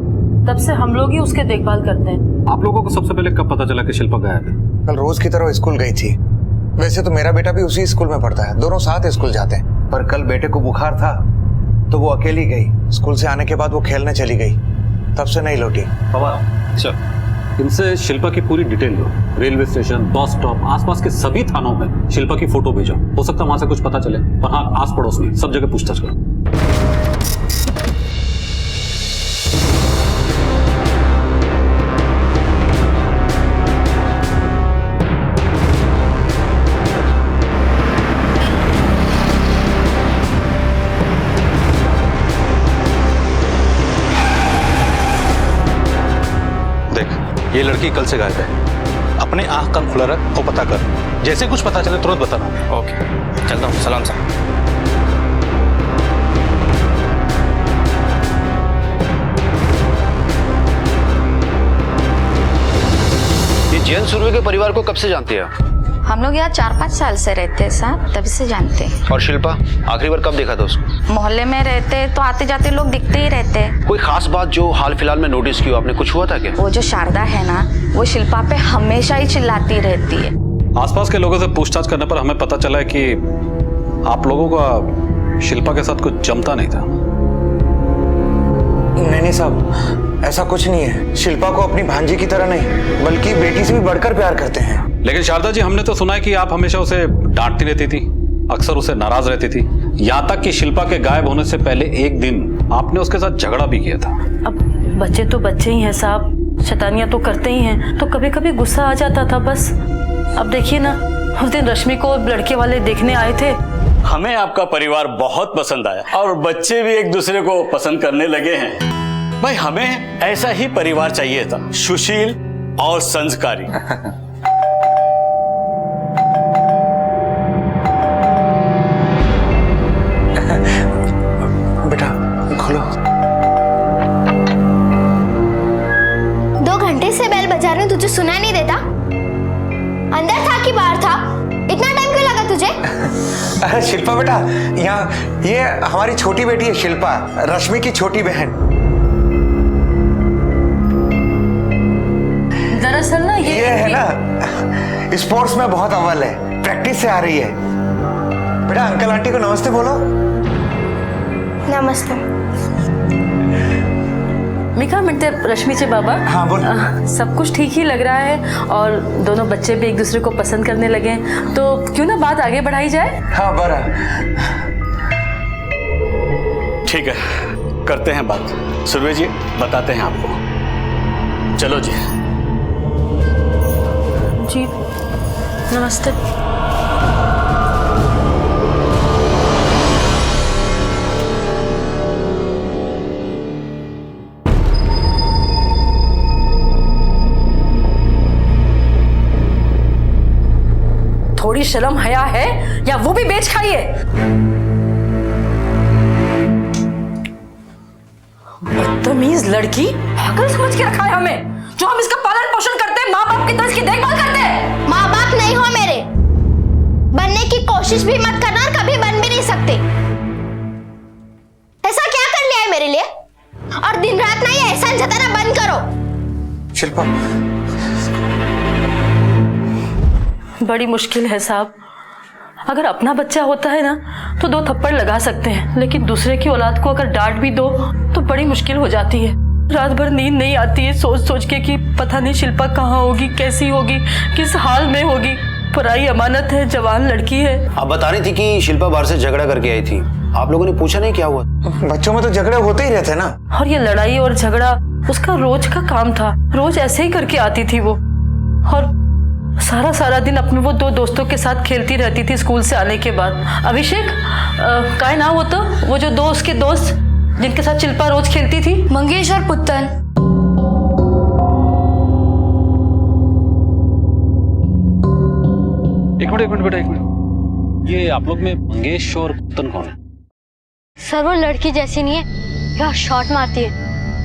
तब से हम लोग ही उसके देखभाल करते हैं। आप लोगों को सबसे पहले कब पता चला कि शिल्पा गायब है? कल रोज की तरह स्कूल गई थी। वैसे तो मेरा बेटा भी उसी स्कूल में पढ़ता है, दोनों साथ स्कूल जाते हैं। पर कल बेटे को बुखार था तो वो अकेली गई। स्कूल से आने के बाद वो खेलने चली गई, तब से नहीं लौटी। अच्छा, इनसे शिल्पा की पूरी डिटेल लो। रेलवे स्टेशन, बस स्टॉप, आसपास के सभी थानों में शिल्पा की फोटो भेजो। हो सकता है वहां से कुछ पता चले। और हाँ, आस पड़ोस में सब जगह पूछताछ करो। ये लड़की कल से गायब है। अपने आंख कान खुला रख और पता कर, जैसे कुछ पता चले तुरंत बताना। ओके, चलता हूँ। सलाम साहब। ये जैन सुरवे के परिवार को कब से जानते हैं? हम लोग यहाँ 4-5 साल से रहते हैं साहब, तभी से जानते हैं। और शिल्पा आखिरी बार कब देखा था उसको? मोहल्ले में रहते तो आते जाते लोग दिखते ही रहते हैं। कोई खास बात जो हाल फिलहाल में नोटिस की हो आपने? कुछ हुआ था क्या? वो जो शारदा है ना, वो शिल्पा पे हमेशा ही चिल्लाती रहती है। आसपास के लोगों से पूछताछ करने पर हमें पता चला है कि आप लोगों का शिल्पा के साथ कुछ जमता नहीं था। नहीं साहब, ऐसा कुछ नहीं है। शिल्पा को अपनी भांजी की तरह नहीं, बल्कि बेटी से भी बढ़कर प्यार करते हैं। लेकिन शारदा जी, हमने तो सुना है कि आप हमेशा उसे डांटती रहती थी, अक्सर उसे नाराज रहती थी। यहाँ तक कि शिल्पा के गायब होने से पहले एक दिन आपने उसके साथ झगड़ा भी किया था। अब बच्चे तो बच्चे ही हैं साहब, शैतानियां तो करते ही हैं, तो कभी कभी गुस्सा आ जाता था बस। अब देखिए ना, उस दिन रश्मि को लड़के वाले देखने आए थे। हमें आपका परिवार बहुत पसंद आया और बच्चे भी एक दूसरे को पसंद करने लगे हैं। भाई हमें ऐसा ही परिवार चाहिए था, सुशील और संस्कारी। बेटा खोलो। 2 घंटे से बेल बजा रही हूँ, तुझे सुना नहीं देता? अंदर था कि बाहर था? इतना टाइम क्यों लगा तुझे? अरे शिल्पा बेटा, यहाँ ये हमारी छोटी बेटी है शिल्पा, रश्मि की छोटी बहन। दरअसल ना ये है ना, स्पोर्ट्स में बहुत अव्वल है, प्रैक्टिस से आ रही है। बेटा अंकल आंटी को नमस्ते बोलो। नमस्ते। मिका मिनटे रश्मी चे बाबा। हाँ बोल। सब कुछ ठीक ही लग रहा है और दोनों बच्चे भी एक दूसरे को पसंद करने लगे, तो क्यों ना बात आगे बढ़ाई जाए। हाँ बरा। ठीक है, करते हैं बात। सुरभि जी बताते हैं आपको। चलो जी। जी नमस्ते। थोड़ी शर्म हया है या वो भी बेच खाइए। बदतमीज लड़की, पागल समझ के रखा है हमें, जो हम इसका पालन पोषण करते हैं, माँ बाप की तरह इसकी देखभाल करते हैं। माँ बाप नहीं हो मेरे, बनने की कोशिश भी मत करना और कभी बन भी नहीं सकते। ऐसा क्या कर लिया है मेरे लिए, और दिन रात ना ये एहसान जताना बंद करो। शिल्पा बड़ी मुश्किल है साहब। अगर अपना बच्चा होता है ना तो 2 थप्पड़ लगा सकते हैं, लेकिन दूसरे की औलाद को अगर डांट भी दो तो बड़ी मुश्किल हो जाती है। रात भर नींद नहीं आती है सोच सोच के कि पता नहीं शिल्पा कहाँ होगी, कैसी होगी, किस हाल में होगी। पराई अमानत है, जवान लड़की है। आप बता रही थी कि शिल्पा बाहर से झगड़ा करके आई थी, आप लोगों ने पूछा नहीं क्या हुआ? बच्चों में तो झगड़े होते ही रहते ना। और ये लड़ाई और झगड़ा उसका रोज का काम था, रोज ऐसे ही करके आती थी वो। और सारा दिन अपने वो 2 दोस्तों के साथ खेलती रहती थी स्कूल से आने के बाद। अभिषेक काय नाम होता वो जो उसके दोस्त जिनके साथ शिल्पा रोज खेलती थी? मंगेश और पुत्तन। एक मिनट बेटा, एक मिनट। ये आप लोग में मंगेश और पुत्तन कौन है? सर वो लड़की जैसी नहीं है, क्या शॉट मारती है।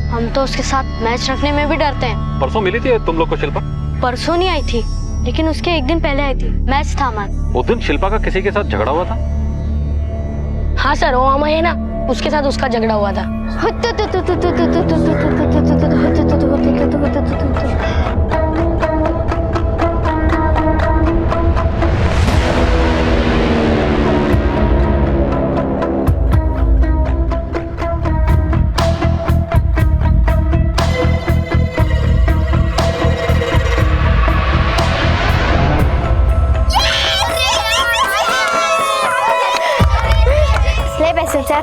हम तो उसके साथ मैच रखने में भी डरते हैं। परसों मिली थी तुम लोग को शिल्पा? परसों नहीं आई थी, लेकिन उसके एक दिन पहले आई थी, मैच था हमारा। उस दिन शिल्पा का किसी के साथ झगड़ा हुआ था? हाँ सर, वो अमय है ना, उसके साथ उसका झगड़ा हुआ था।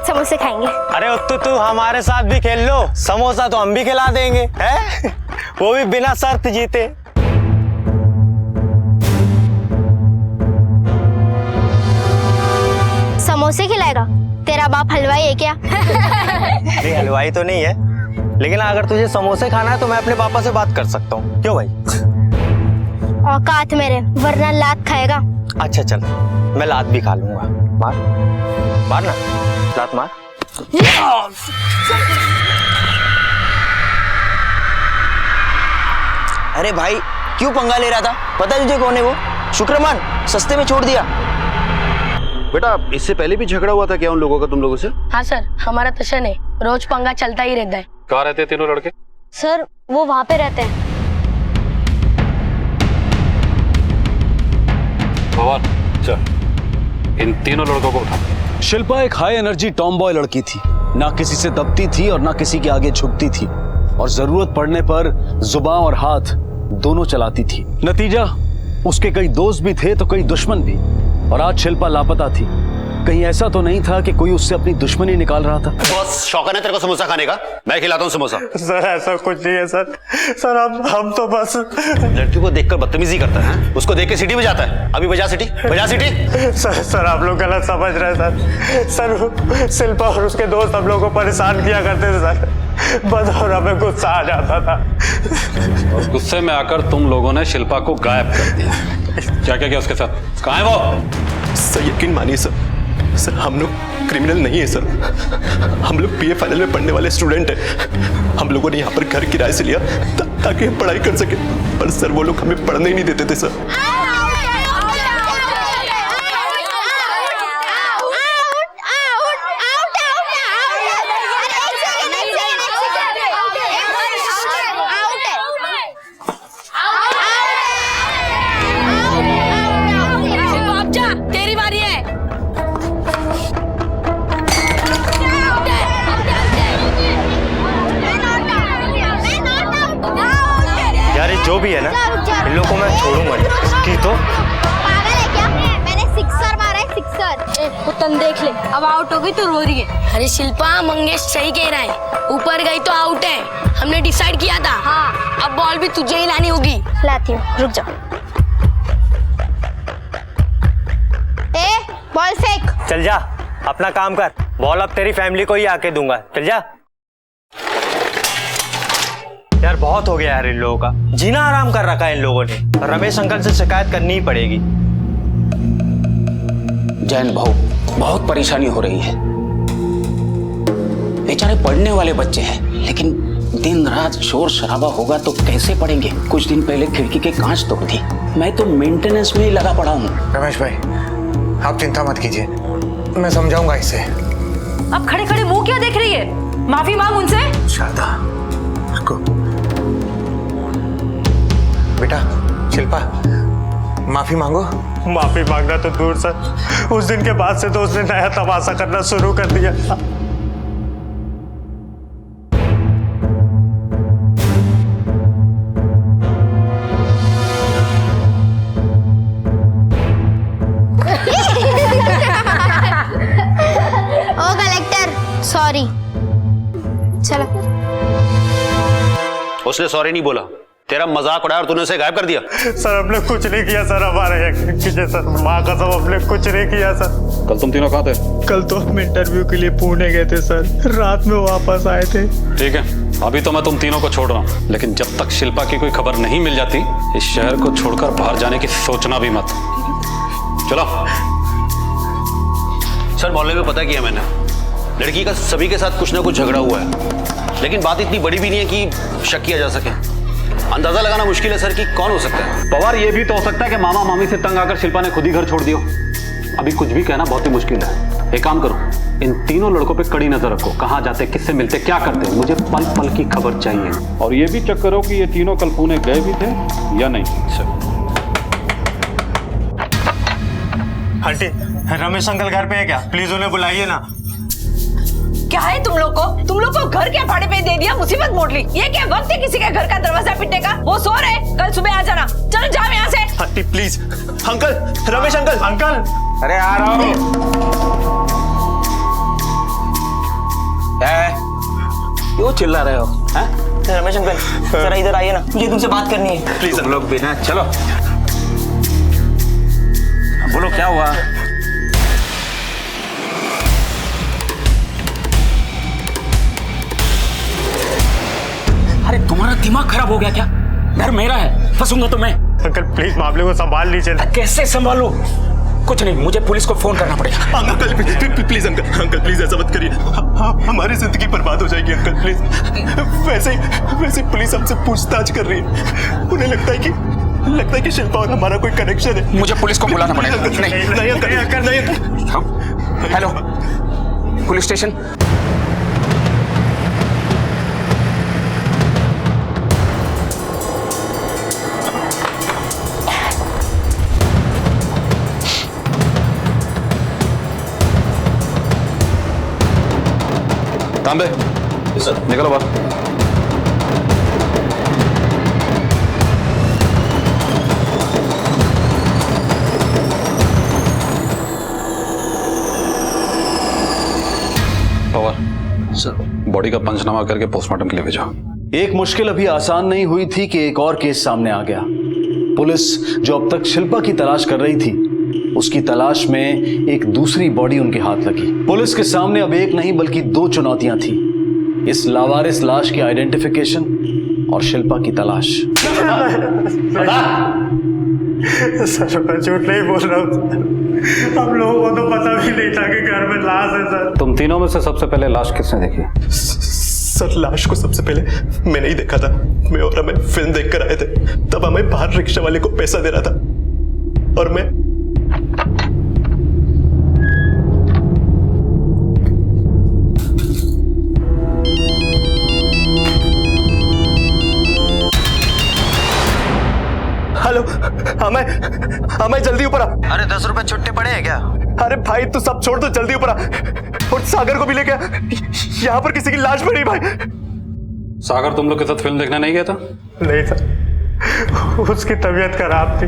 समोसे खाएंगे। अरे उत्तू तू हमारे साथ भी खेल लो, समोसा तो हम भी खिला देंगे, हैं? वो भी बिना शर्त जीते। समोसे खिलाएगा? तेरा बाप हलवाई है क्या? नहीं हलवाई तो नहीं है, लेकिन अगर तुझे समोसे खाना है तो मैं अपने पापा से बात कर सकता हूँ। क्यों भाई? औकात मेरे, वरना लात खाएगा। अच्छा चल, मैं लात भी खा लूंगा। मार ना, लात मार। अरे भाई क्यों पंगा ले रहा था? पता तुझे कौन है वो? शुक्रमान, सस्ते में छोड़ दिया। बेटा इससे पहले भी झगड़ा हुआ था क्या उन लोगों का तुम लोगों से? हाँ सर, हमारा टशन है, रोज पंगा चलता ही रहता है। कहाँ रहते हैं तीनों लड़के? सर वो वहाँ पे रहते हैं। भगवान चल इन तीनों लड़कों को उठा। शिल्पा एक हाई एनर्जी टॉम बॉय लड़की थी, ना किसी से दबती थी और ना किसी के आगे झुकती थी, और जरूरत पड़ने पर जुबान और हाथ दोनों चलाती थी। नतीजा उसके कई दोस्त भी थे तो कई दुश्मन भी, और आज शिल्पा लापता थी। कहीं ऐसा तो नहीं था कि कोई उससे अपनी दुश्मनी निकाल रहा था? बॉस शौक है तेरे को समोसा खाने का? मैं खिलाता हूँ समोसा। सर ऐसा कुछ नहीं है सर हम तो बस लड़की को देखकर बदतमीजी करता है, उसको देख के सीटी बजाता है। अभी बजा सीटी, बजा सीटी। सर आप लोग गलत समझ रहे हैं सर शिल्पा और उसके दोस्त हम लोग को परेशान किया करते थे सर, बस और हमें गुस्सा आ जाता था। और गुस्से में आकर तुम लोगों ने शिल्पा को गायब कर दिया। क्या क्या उसके साथ? कहाँ है वो? सर यकीन मानिए सर हम लोग क्रिमिनल नहीं है सर, हम लोग बीए फाइनल में पढ़ने वाले स्टूडेंट हैं। हम लोगों ने यहाँ पर घर किराए से लिया ताकि हम पढ़ाई कर सके, पर सर वो लोग हमें पढ़ने ही नहीं देते थे सर। तेरी बारी है। अब आउट हो गई तो रो रही है। अरे शिल्पा, मंगेश सही कह रहा है, ऊपर गई तो आउट है, हमने डिसाइड किया था। हाँ, अब बॉल भी तुझे ही लानी होगी। लाती हूँ, रुक जाओ। बॉल फेंक। चल जा, अपना काम कर। बॉल अब तेरी फैमिली को ही आके दूंगा। चल जा। यार बहुत हो गया यार इन लोगों का, जीना आराम कर रखा है इन लोगों ने। रमेश अंकल से शिकायत करनी ही पड़ेगी। जैन भाऊ, बहुत परेशानी हो रही है। बेचारे पढ़ने वाले बच्चे हैं, लेकिन दिन रात शोर शराबा होगा तो कैसे पढ़ेंगे। कुछ दिन पहले खिड़की के कांच तोड़ दी। मैं तो मेंटेनेंस में ही लगा पड़ा हूँ। रमेश भाई, आप चिंता मत कीजिए, मैं समझाऊंगा इसे। अब खड़े खड़े मुंह क्या देख रही है? माफी मांग उनसे। शारदा, रुको। बेटा शिल्पा, माफी मांगो। माफी मांगना तो दूर सर, उस दिन के बाद से तो उसने नया तमाशा करना शुरू कर दिया। ओ कलेक्टर, सॉरी। चलो। उसने सॉरी नहीं बोला, तेरा मजाक उड़ाया और तूने उसे गायब कर दिया। सर हमने कुछ नहीं किया सर, हमारे कीजिए सर, माँ कसम हमने कुछ नहीं किया सर। कल तुम तीनों कहाँ थे? कल तो हम इंटरव्यू के लिए पुणे गए थे सर, रात में वापस आए थे। ठीक है, अभी तो मैं तुम तीनों को छोड़ रहा हूँ, लेकिन जब तक शिल्पा की कोई खबर नहीं मिल जाती, इस शहर को छोड़कर बाहर जाने की सोचना भी मत। चलो। सर मोहल्ले में पता किया मैंने, लड़की का सभी के साथ कुछ ना कुछ झगड़ा हुआ है, लेकिन बात इतनी बड़ी भी नहीं है कि शक किया जा सके। अंदाजा लगाना मुश्किल है सर कि कौन हो सकता है। पवार, ये भी तो हो सकता है कि मामा मामी से तंग आकर शिल्पा ने खुद ही घर छोड़ दिया। अभी कुछ भी कहना बहुत ही मुश्किल है। एक काम करो, इन तीनों लड़कों पे कड़ी नजर रखो, कहाँ जाते, किससे मिलते, क्या करते, मुझे पल पल की खबर चाहिए। और ये भी चेक करो कि ये तीनों कल पुणे गए भी थे या नहीं। आंटी, रमेश अंकल घर पे है क्या? प्लीज उन्हें बुलाइए ना। क्या है तुम लोग को घर क्या भाड़े पे दे दिया, मुसीबत मोड़ ली। ये क्या वक्त है किसी के घर का दरवाजा पीटने का? वो सो रहे, कल सुबह आ जाना। चलो जाओ यहाँ से। Aunty please. Uncle, Ramesh uncle. Uncle, अरे आ रहा हूँ। क्यों चिल्ला रहे हो? रमेश अंकल जरा इधर आइए ना, मुझे तुमसे बात करनी है। प्लीज तुम लोग भी ना, चलो। बोलो क्या हुआ? अरे तुम्हारा दिमाग खराब हो गया क्या? घर मेरा है, फंसूंगा तो मैं। अंकल प्लीज मामले को संभाल लीजिए। कैसे संभालू? कुछ नहीं, मुझे पुलिस को फोन करना पड़ेगा। अंकल प्लीज, अंकल प्लीज ऐसा मत करिए, हमारी जिंदगी बर्बाद हो जाएगी अंकल प्लीज। वैसे पुलिस हमसे पूछताछ कर रही है, उन्हें लगता है कि शिल्पा और हमारा कोई कनेक्शन है। मुझे पुलिस को बुलाना पड़ेगा। नहीं अंकल। Hello, police station. तांबे, निकलो बाहर। पवार सर, बॉडी का पंचनामा करके पोस्टमार्टम के लिए भेजो। एक मुश्किल अभी आसान नहीं हुई थी कि एक और केस सामने आ गया। पुलिस जो अब तक शिल्पा की तलाश कर रही थी, उसकी तलाश में एक दूसरी बॉडी उनके हाथ लगी। पुलिस के सामने अब एक नहीं बल्कि दो चुनौतियां थी, इस लावारिस लाश की आइडेंटिफिकेशन और शिल्पा की तलाश। सर मैं झूठ नहीं बोल रहा हूँ, हम लोगों को तो पता भी नहीं था कि घर में लाश है सर। तुम तीनों में से सबसे पहले लाश किसने देखी? सर लाश को सबसे पहले मैंने ही देखा था। मैं और हमें फिल्म देखकर आए थे, तब हमें बाहर रिक्शा वाले को पैसा दे रहा था और मैं हेलो, हमें जल्दी ऊपर आ। अरे 10 रुपए छुट्टे पड़े हैं क्या? अरे भाई तू सब छोड़, तो जल्दी ऊपर आ और सागर को भी लेके आ। यहाँ पर किसी की लाश पड़ी भाई। सागर तुम लोग के साथ फिल्म देखने नहीं गया था? नहीं था, उसकी तबीयत खराब थी,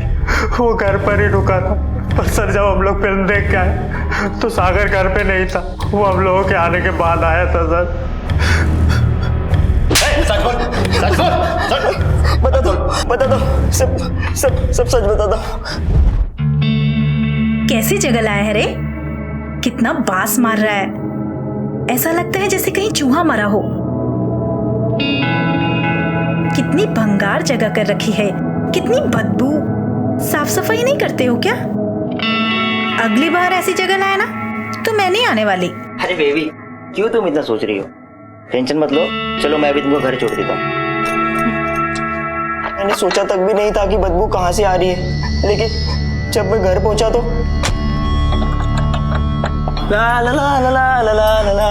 वो घर पर ही रुका था। पर सर जब हम लोग फिल्म देख के आए तो सागर घर पे नहीं था, वो हम लोगों के आने के बाद आया था सर। सच बोल, बता दो, सब सच बता दो। कैसी जगह लाया है रे? कितना बास मार रहा है, ऐसा लगता है जैसे कहीं चूहा मरा हो। कितनी भंगार जगह कर रखी है, कितनी बदबू। साफ सफाई नहीं करते हो क्या? अगली बार ऐसी जगह लाया ना तो मैं नहीं आने वाली। अरे बेबी, क्यों तुम इतना सोच रही हो? टेंशन मत लो, चलो मैं भी तुमको घर छोड़ देता हूँ। मैंने सोचा तक भी नहीं था कि बदबू कहाँ से आ रही है, लेकिन जब मैं घर पहुंचा तो ला ला ला ला ला ला ला ला।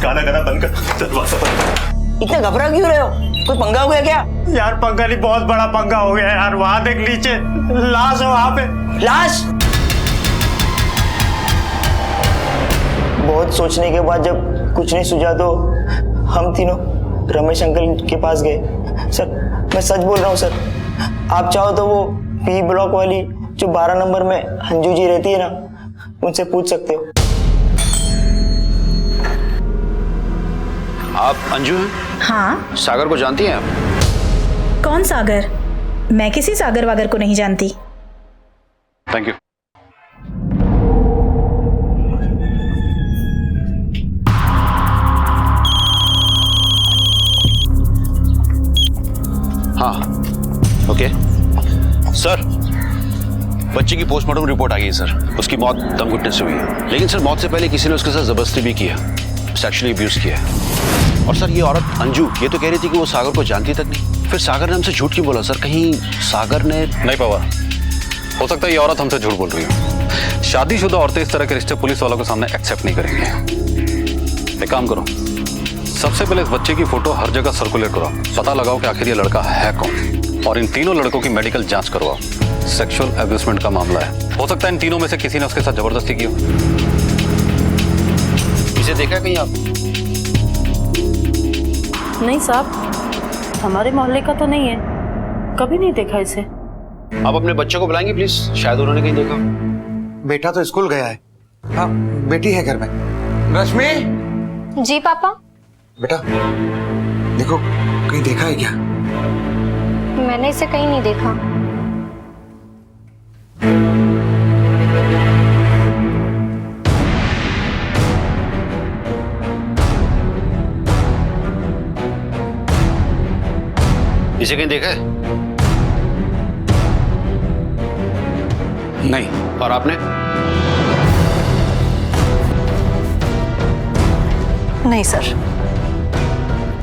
गाना बंद कर, दरवाजा बंद। इतना घबरा क्यों रहे हो? कोई पंगा हो गया क्या? यार पंगा नहीं, बहुत बड़ा पंगा हो गया यार। वहां देख नीचे लाश है, वहां पे लाश। बहुत सोचने के बाद जब कुछ नहीं सूझा तो हम तीनों रमेश अंकल के पास गए। सर मैं सच बोल रहा हूँ सर, आप चाहो तो वो पी ब्लॉक वाली जो 12 नंबर में अंजू जी रहती है ना, उनसे पूछ सकते हो। आप अंजू हैं? हाँ। सागर को जानती हैं आप? कौन सागर? मैं किसी सागर वागर को नहीं जानती। Thank you. हाँ, ओके सर, बच्चे की पोस्टमार्टम रिपोर्ट आ गई है सर। उसकी मौत दम घुटने से हुई है, लेकिन सर मौत से पहले किसी ने उसके साथ जबरदस्ती भी की है, सेक्सुअली अब्यूज किया है। और सर ये औरत अंजू ये तो कह रही थी कि वो सागर को जानती तक नहीं। फिर सागर ने हमसे झूठ क्यों बोला सर? कहीं सागर ने नहीं पवार, हो सकता है ये औरत हमसे झूठ बोल रही हो। शादीशुदा औरतें इस तरह के रिश्ते पुलिस वालों के सामने एक्सेप्ट नहीं करेंगे। एक काम करो, सबसे पहले इस बच्चे की फोटो हर जगह सर्कुलेट करो, पता लगाओ कि आखिर ये लड़का है कौन, और इन तीनों लड़कों की मेडिकल जांच करवाओ। सेक्सुअल अब्यूजमेंट का मामला है, हो सकता है इन तीनों में से किसी ने उसके साथ जबरदस्ती की हो। इसे देखा कहीं आप? नहीं साहब, हमारे मोहल्ले का तो नहीं है, कभी नहीं देखा इसे। आप अपने बच्चों को बुलाएंगे प्लीज, शायद उन्होंने कहीं देखा। बेटा तो स्कूल गया है। हाँ, बेटी है घर में। रश्मि। जी पापा। बेटा देखो, कहीं देखा है क्या? मैंने इसे कहीं नहीं देखा। इसे कहीं देखा है? नहीं। और आपने? नहीं सर।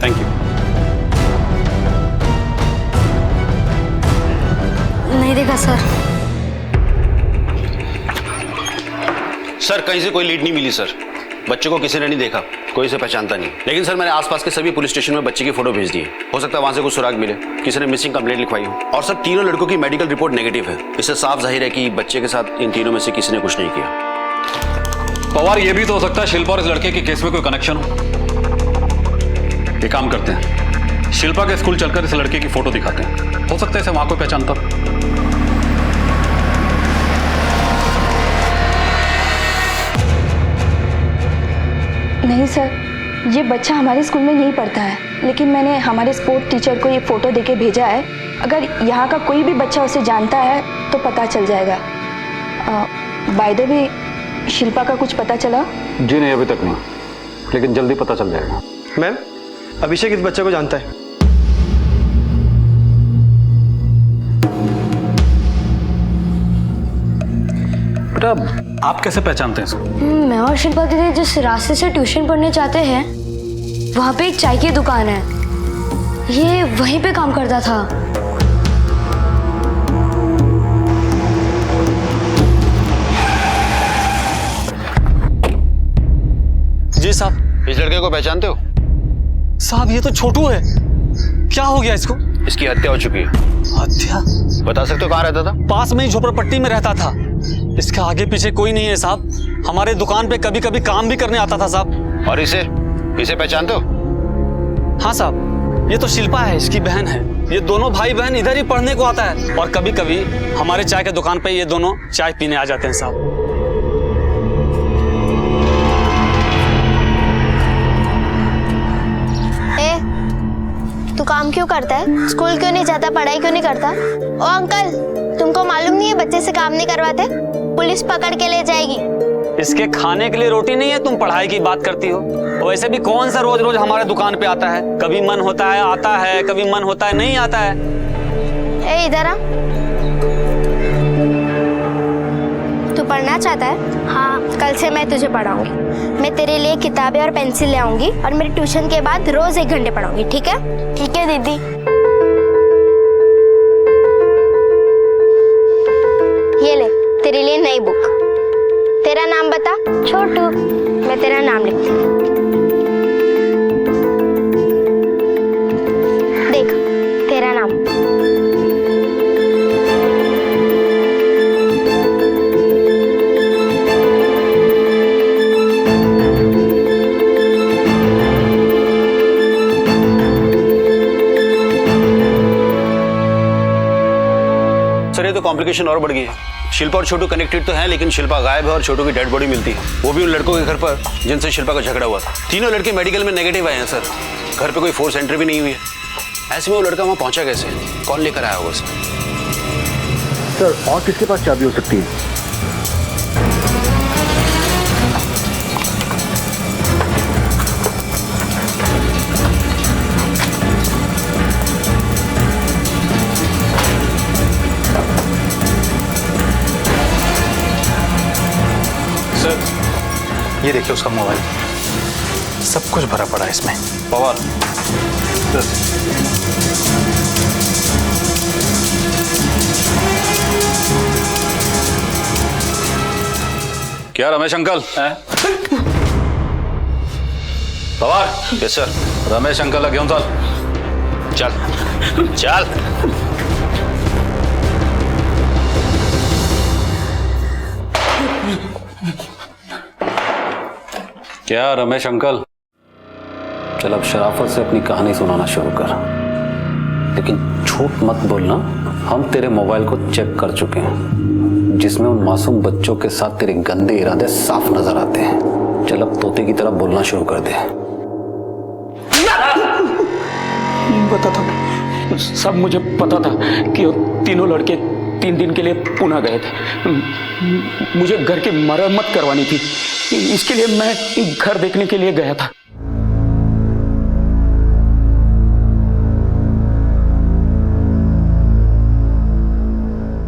Thank you. नहीं देखा सर। सर कहीं से कोई लीड नहीं मिली सर, बच्चे को किसी ने नहीं देखा, कोई इसे पहचानता नहीं। लेकिन सर मैंने आसपास के सभी पुलिस स्टेशन में बच्चे की फोटो भेज दी है, हो सकता है वहां से कुछ सुराग मिले, किसी ने मिसिंग कंप्लेंट लिखवाई हो। और सर तीनों लड़कों की मेडिकल रिपोर्ट नेगेटिव है, इससे साफ जाहिर है कि बच्चे के साथ इन तीनों में से किसी ने कुछ नहीं किया। पवार, ये भी तो हो सकता है शिल्पा और इस लड़के के केस में कोई कनेक्शन हो। एक काम करते हैं, शिल्पा के स्कूल चलकर इस लड़के की फोटो दिखाते हैं, हो सकता है इसे वहां कोई पहचानता। नहीं सर, ये बच्चा हमारे स्कूल में नहीं पढ़ता है, लेकिन मैंने हमारे स्पोर्ट टीचर को ये फोटो देके भेजा है। अगर यहाँ का कोई भी बच्चा उसे जानता है तो पता चल जाएगा। बाय द वे, शिल्पा का कुछ पता चला? जी नहीं, अभी तक नहीं, लेकिन जल्दी पता चल जाएगा। मैम, अभिषेक इस बच्चे को जानता है। बेटा आप कैसे पहचानते हैं इसको? मैं और शिल्पा दीदी जिस रास्ते से ट्यूशन पढ़ने जाते हैं, वहाँ पे एक चाय की दुकान है, ये वहीं पे काम करता था। जी साहब। इस लड़के को पहचानते हो? साहब ये तो छोटू है, क्या हो गया इसको? इसकी हत्या हो चुकी है। हत्या? बता सकते हो कहाँ रहता था? पास में ही झोपड़पट्टी में रहता था। इसके आगे पीछे कोई नहीं है साहब, हमारे दुकान पे कभी कभी काम भी करने आता था साहब। और इसे पहचानते हो? हाँ साहब, ये तो शिल्पा है, इसकी बहन है। ये दोनों भाई बहन इधर ही पढ़ने को आता है और कभी कभी हमारे चाय के दुकान पे ये दोनों चाय पीने आ जाते हैं साहब। तू काम क्यों करता है? स्कूल क्यों नहीं जाता? पढ़ाई क्यों नहीं करता? ओ अंकल, तुमको मालूम नहीं है बच्चे से काम नहीं करवाते? पुलिस पकड़ के ले जाएगी। इसके खाने के लिए रोटी नहीं है, तुम पढ़ाई की बात करती हो। वैसे भी कौन सा रोज रोज हमारे दुकान पे आता है? कभी मन होता है आता है, कभी मन होता है नहीं आता है। ए इधर आ। तू पढ़ना चाहता है? हाँ, कल से मैं तुझे पढ़ाऊंगी। मैं तेरे लिए किताबें और पेंसिल ले आऊंगी और मेरे ट्यूशन के बाद रोज 1 घंटे पढ़ाऊंगी, ठीक है? ठीक है दीदी। ये ले तेरे लिए नई बुक। तेरा नाम बता। छोटू। मैं तेरा नाम लिखती हूँ। देख तेरा नाम। सर ये तो कॉम्प्लिकेशन और बढ़ गई है। शिल्पा और छोटू कनेक्टेड तो हैं, लेकिन शिल्पा गायब है और छोटू की डेड बॉडी मिलती है, वो भी उन लड़कों के घर पर जिनसे शिल्पा का झगड़ा हुआ था। तीनों लड़के मेडिकल में नेगेटिव आए हैं सर। घर पे कोई फोर्स एंट्री भी नहीं हुई है। ऐसे में वो लड़का वहाँ पहुंचा कैसे? कौन लेकर आया होगा सर? और किसके पास चाबी हो सकती है? ये देखिए उसका मोबाइल, सब कुछ भरा पड़ा है इसमें। पवार क्या Ramesh uncle? Pawar yes sir. Ramesh uncle घेऊन चल चल चल। क्या रमेश अंकल? चल अब शराफत से अपनी कहानी सुनाना शुरू कर, लेकिन झूठ मत बोलना। हम तेरे मोबाइल को चेक कर चुके हैं, जिसमें उन मासूम बच्चों के साथ तेरे गंदे इरादे साफ नजर आते हैं। चल अब तोते की तरह बोलना शुरू कर दे। पता था, सब मुझे पता था कि वो तीनों लड़के 3 दिन के लिए पुणे गए थे। मुझे घर की मरम्मत करवानी थी, इसके लिए मैं घर देखने के लिए गया था।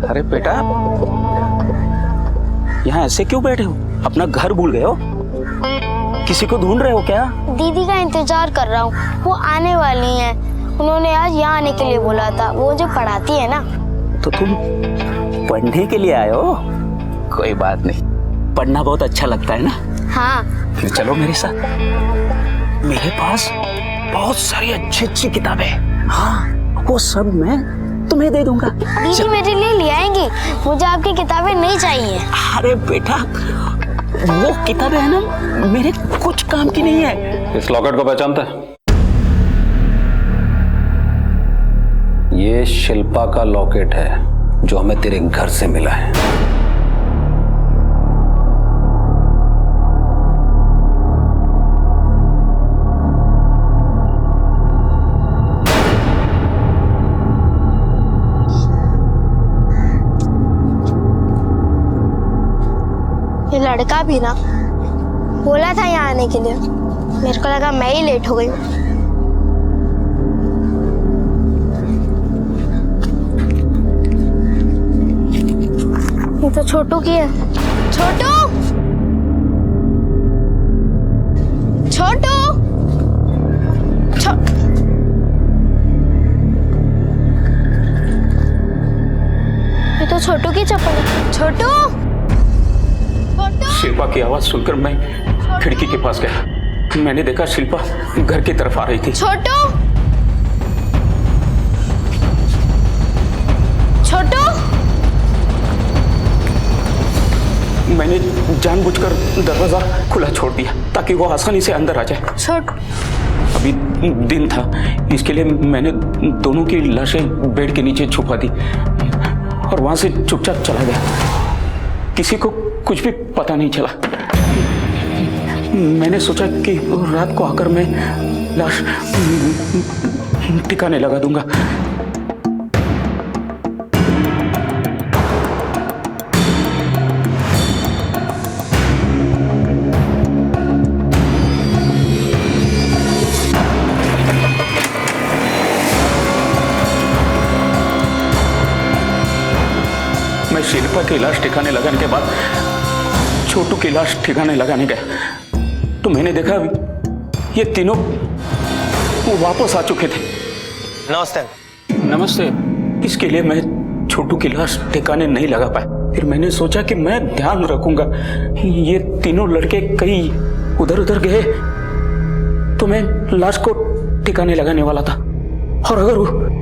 अरे बेटा, यहाँ ऐसे क्यों बैठे हो? अपना घर भूल गए हो? किसी को ढूंढ रहे हो क्या? दीदी का इंतजार कर रहा हूँ, वो आने वाली हैं। उन्होंने आज यहाँ आने के लिए बोला था, वो जो पढ़ाती है ना। तो तुम पढ़ने के लिए आए हो? कोई बात नहीं, पढ़ना बहुत अच्छा लगता है ना? हाँ। फिर चलो मेरे साथ। मेरे पास बहुत सारी अच्छी अच्छी किताबें हैं। हाँ, वो सब मैं तुम्हें दे दूंगा। दीदी मेरे लिए ले आएंगी, मुझे आपकी किताबें नहीं चाहिए। अरे बेटा, वो किताबें है ना, मेरे कुछ काम की नहीं है। इस लॉकेट को पहचानता है? ये शिल्पा का लॉकेट है जो हमें तेरे घर से मिला है। ये लड़का भी ना बोला था यहाँ आने के लिए, मेरे को लगा मैं ही लेट हो गई। ये तो छोटू की है। छोटू, छोटू, ये तो छोटू की चप्पल है। छोटू, शिल्पा की आवाज सुनकर मैं खिड़की के पास गया। मैंने देखा शिल्पा घर की तरफ आ रही थी। छोटू, छोटू, मैंने जानबूझकर दरवाजा खुला छोड़ दिया ताकि वो आसानी से अंदर आ जाए। छोटू, अभी दिन था, इसके लिए मैंने दोनों की लाशें बेड के नीचे छुपा दी और वहां से चुपचाप चला गया। किसी को कुछ भी पता नहीं चला। मैंने सोचा कि रात को आकर मैं लाश ठिकाने लगा दूंगा। मैं शिल्पा की लाश ठिकाने लगाने के बाद छोटू की लाश ठिकाने लगाने गया तो मैंने देखा ये तीनों वो वापस आ चुके थे। नमस्ते। नमस्ते। इसके लिए मैं छोटू की लाश ठिकाने नहीं लगा पाया। फिर मैंने सोचा कि मैं ध्यान रखूंगा, ये तीनों लड़के कहीं उधर उधर गए तो मैं लाश को ठिकाने लगाने वाला था, और अगर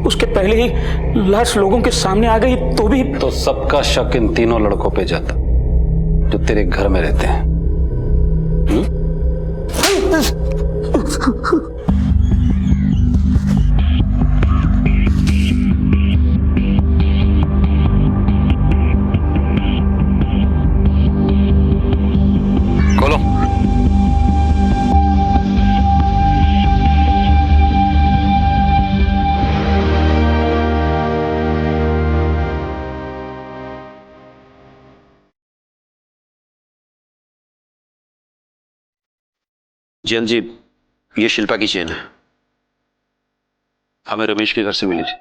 उसके पहले ही लाश लोगों के सामने आ गई तो भी तो सबका शक इन तीनों लड़कों पे जाता जो तेरे घर में रहते हैं। खोलो। जैन जी, ये शिल्पा की चेन है, हमें रमेश के घर से मिली थी।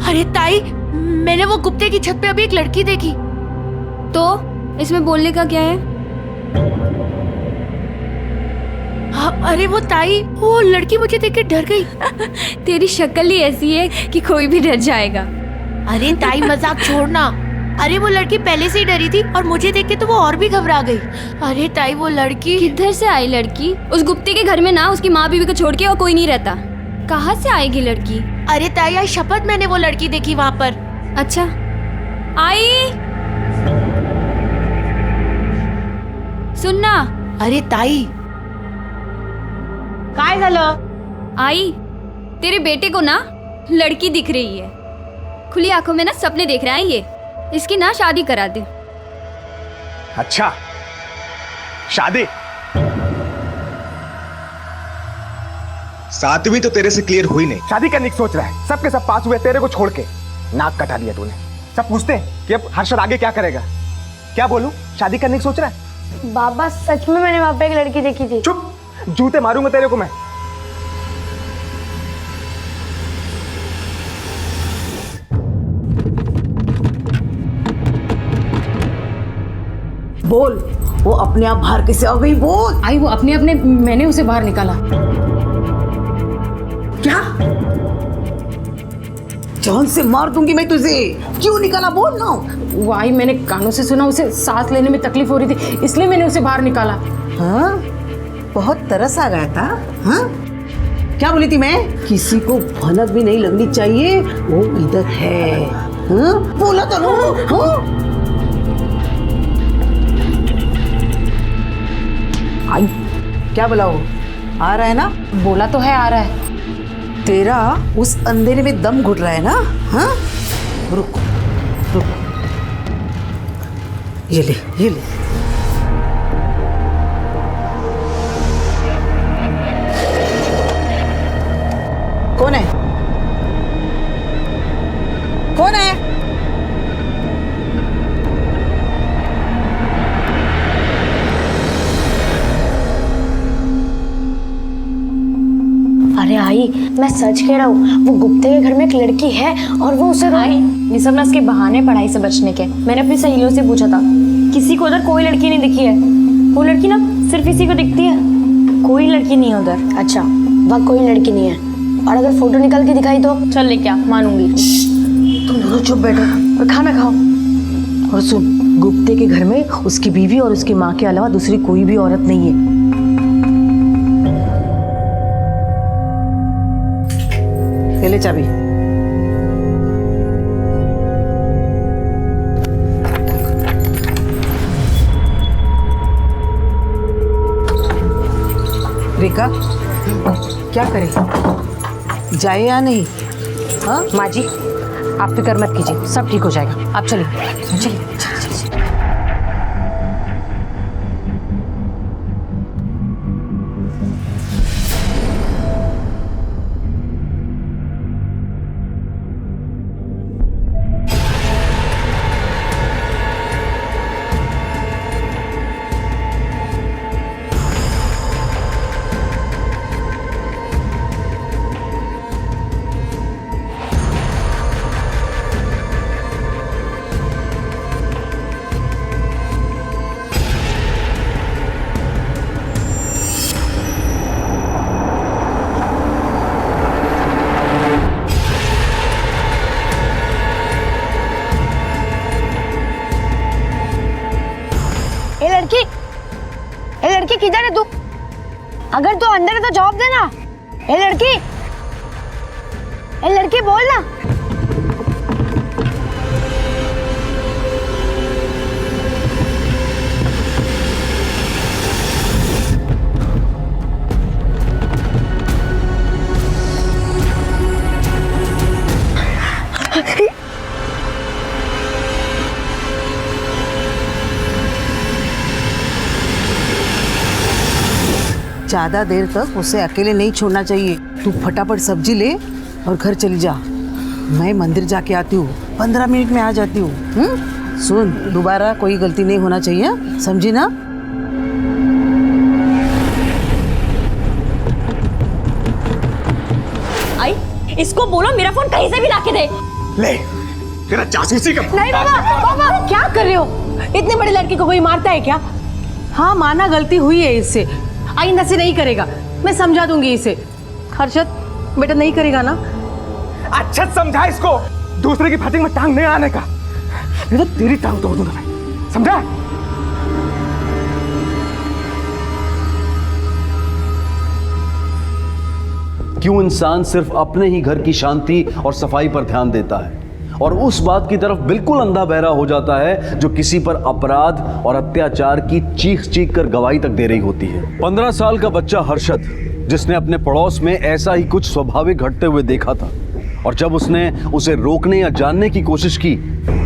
अरे ताई, मैंने वो गुप्ते की छत पे अभी एक लड़की देखी। तो इसमें बोलने का क्या है? अरे वो ताई, वो लड़की मुझे देख के डर गई। तेरी शक्ल ही ऐसी है कि कोई भी डर जाएगा। अरे ताई मजाक छोड़ना। अरे वो लड़की पहले से ही डरी थी और मुझे देख के तो वो और भी घबरा गई। अरे ताई वो लड़की किधर से आई लड़की? उस गुप्ते के घर में ना उसकी माँ बीवी को छोड़ के और कोई नहीं रहता। कहाँ से आएगी लड़की? अरे ताई आज शपथ मैंने वो लड़की देखी वहाँ पर। अच्छा आई सुनना। अरे ताई काय झालं? आई तेरे बेटे को ना लड़की दिख रही है, खुली आंखों में ना सपने देख रहा है ये। इसकी ना शादी करा दे। अच्छा शादी? सातवीं तो तेरे से क्लियर हुई नहीं, शादी करने की सोच रहा है। सबके सब पास हुए, तेरे को छोड़ के नाक कटा दिया तूने। सब पूछते हैं कि अब हर्षद आगे क्या करेगा। क्या बोलूं? शादी करने की सोच रहा है? बाबा सच में मैंने वहाँ पे एक लड़की देखी थी। चुप, जूते मारूंगा तेरे को मैं। बोल, वो अपने आप बाहर कैसे आ गई? बोल। आई वो अपने अपने, मैंने उसे बाहर निकाला। क्या? जान से मार दूंगी मैं तुझे। क्यों निकाला? बोल ना। वो आई, मैंने कानों से सुना उसे सांस लेने में तकलीफ हो रही थी, इसलिए मैंने उसे बाहर निकाला। हाँ, बहुत तरस आ गया था। हाँ, क्या बोली थी मैं? किसी को भनक भी नहीं लगनी चाहिए, वो इधर है। हाँ, बोला तो नो। हाँ? आई, क्या बोला वो? आ रहा है ना? बोला तो है आ रहा है। तेरा उस अंधेरे में दम घुट रहा है ना? हाँ, रुक रुक, ये ले ये ले। कौन है? अरे आई, मैं सच कह रहा हूँ, वो गुप्ते के घर में एक लड़की है और वो उसे आई, ये सब ना उसके बहाने पढ़ाई से बचने के। मैंने अपनी सहेलियों से पूछा था, किसी को उधर कोई लड़की नहीं दिखी है। वो लड़की ना सिर्फ इसी को दिखती है, कोई लड़की नहीं है उधर। अच्छा, वहाँ कोई लड़की नहीं है, और अगर फोटो निकाल के दिखाई तो? चल ले, क्या मानूंगी। तुम दोनों चुप बैठो और खाना खाओ। और सुन, गुप्ते के घर में उसकी बीवी और उसकी माँ के अलावा दूसरी कोई भी औरत नहीं है। ले चाबी। रेखा, क्या करे, जाए या नहीं? हाँ माँ जी, आप फिक्र मत कीजिए, सब ठीक हो जाएगा। आप चलिए चलिए। लड़की किधर है तू? अगर तू अंदर है तो जवाब देना। ए लड़की बोल ना। ज्यादा देर तक उसे अकेले नहीं छोड़ना चाहिए। तू फटाफट सब्जी ले और घर चली जा। मैं मंदिर जाके आती हूँ, 15 मिनट में आ जाती हूँ। सुन, दोबारा कोई गलती नहीं होना चाहिए, समझी ना? आई, इसको बोलो मेरा फोन कहीं से भी लाके दे। ले, तेरा जासूसी का। नहीं बाबा, क्या कर रहे हो? इतनी बड़ी लड़की को कोई मारता है क्या? हाँ माना गलती हुई है इससे, आइंदा से नहीं करेगा। मैं समझा दूंगी इसे। हर्षद बेटा नहीं करेगा ना? अच्छा समझा इसको, दूसरे की फाइटिंग में टांग नहीं आने का, नहीं तो तेरी टांग तोड़ दूंगा मैं, समझा? क्यों इंसान सिर्फ अपने ही घर की शांति और सफाई पर ध्यान देता है और उस बात की तरफ बिल्कुल अंधा बहरा हो जाता है जो किसी पर अपराध और अत्याचार की चीख चीख कर गवाही तक दे रही होती है। 15 साल का बच्चा हर्षद, जिसने अपने पड़ोस में ऐसा ही कुछ स्वाभाविक घटते हुए देखा था, और जब उसने उसे रोकने या जानने की कोशिश की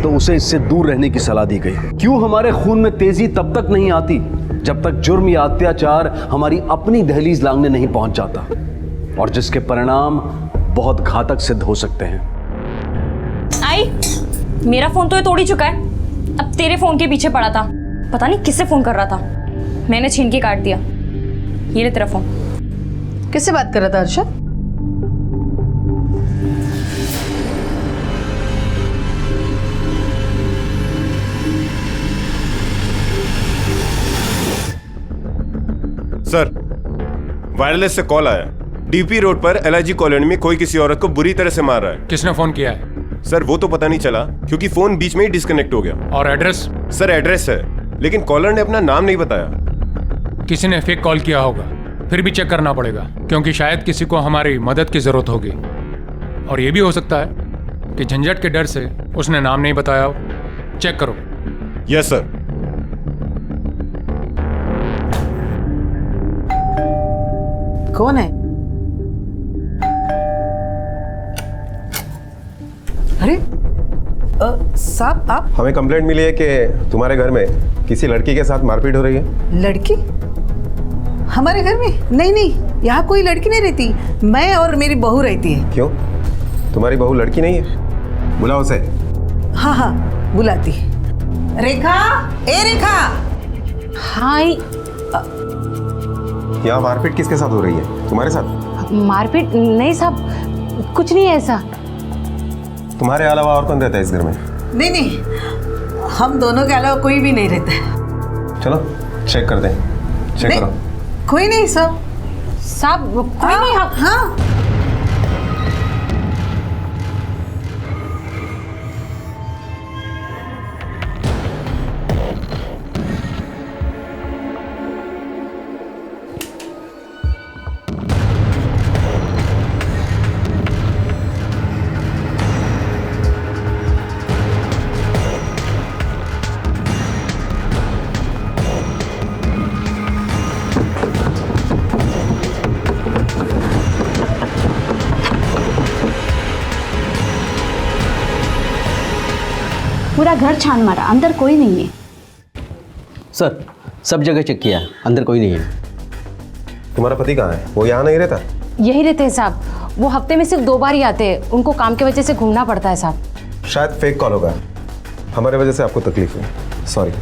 तो उसे इससे दूर रहने की सलाह दी गई। क्यों हमारे खून में तेजी तब तक नहीं आती जब तक जुर्म या अत्याचार हमारी अपनी दहलीज लांघने नहीं पहुंच जाता, और जिसके परिणाम बहुत घातक सिद्ध हो सकते हैं। आई, मेरा फोन तो ये तोड़ ही चुका है, अब तेरे फोन के पीछे पड़ा था। पता नहीं किससे फोन कर रहा था, मैंने छीन के काट दिया। ये ले तेरा फोन। किससे बात कर रहा था हर्षद? सर, वायरलेस से कॉल आया। डीपी रोड पर एलआईजी कॉलोनी में कोई किसी औरत को बुरी तरह से मार रहा है। किसने फोन किया है? सर वो तो पता नहीं चला क्योंकि फोन बीच में ही डिस्कनेक्ट हो गया। और एड्रेस? सर एड्रेस है, लेकिन कॉलर ने अपना नाम नहीं बताया। किसी ने फेक कॉल किया होगा, फिर भी चेक करना पड़ेगा, क्योंकि शायद किसी को हमारी मदद की जरूरत होगी। और यह भी हो सकता है कि झंझट के डर से उसने नाम नहीं बताया हो। चेक करो। Yes sir. कौन है? अरे साहब, आप? हमें कंप्लेंट मिली है कि तुम्हारे घर में किसी लड़की के साथ मारपीट हो रही है। लड़की? हमारे घर में? नहीं नहीं, यहाँ कोई लड़की नहीं रहती, मैं और मेरी बहू रहती है। क्यों, तुम्हारी बहू लड़की नहीं है? बुलाओ उसे। हाँ हाँ बुलाती। रेखा, ए रेखा। हाँ यहाँ मारपीट किसके साथ हो रही है? तुम्हारे साथ? मारपीट नहीं साहब, कुछ नहीं है ऐसा। तुम्हारे अलावा और कौन रहता है इस घर में? नहीं नहीं, हम दोनों के अलावा कोई भी नहीं रहता है। चलो चेक करते हैं। चेक करो। कोई नहीं साहब। साहब कोई नहीं। हाँ पूरा घर छान मारा, अंदर कोई नहीं है। सर सब जगह चेक किया, अंदर कोई नहीं है। तुम्हारा पति कहाँ है? वो यहाँ नहीं रहता? यही रहते हैं साहब, वो हफ्ते में सिर्फ 2 बार ही आते हैं, उनको काम की वजह से घूमना पड़ता है साहब। शायद फेक कॉल होगा, हमारे वजह से आपको तकलीफ है, सॉरी।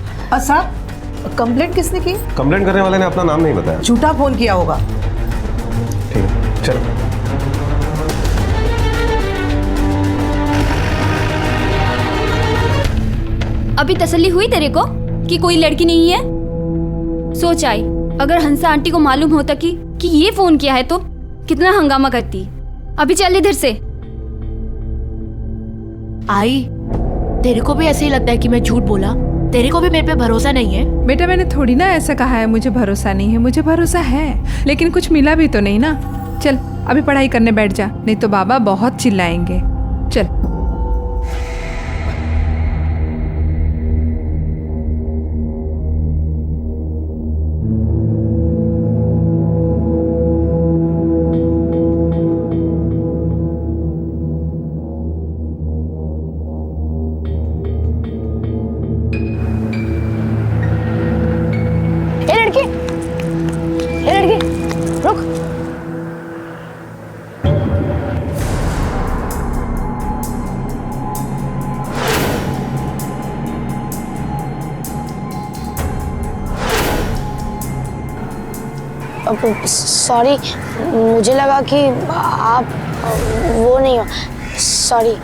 साहब कंप्लेंट किसने की? कंप्लेंट करने वाले ने अपना नाम नहीं बताया। झूठा फोन किया होगा। ठीक है चलो। अभी तसल्ली हुई तेरे को कि कोई लड़की नहीं है? सोच आई, अगर हंसा आंटी को मालूम होता कि ये फोन किया है तो कितना हंगामा करती। अभी चल इधर से। आई, तेरे को भी ऐसे ही लगता है कि मैं झूठ बोला? तेरे को भी मेरे पे भरोसा नहीं है? बेटा मैंने थोड़ी ना ऐसा कहा है मुझे भरोसा नहीं है, मुझे भरोसा है, लेकिन कुछ मिला भी तो नहीं ना। चल अभी पढ़ाई करने बैठ जा, नहीं तो बाबा बहुत चिल्लाएंगे। चल। सॉरी, मुझे लगा कि आप वो नहीं हो। सॉरी।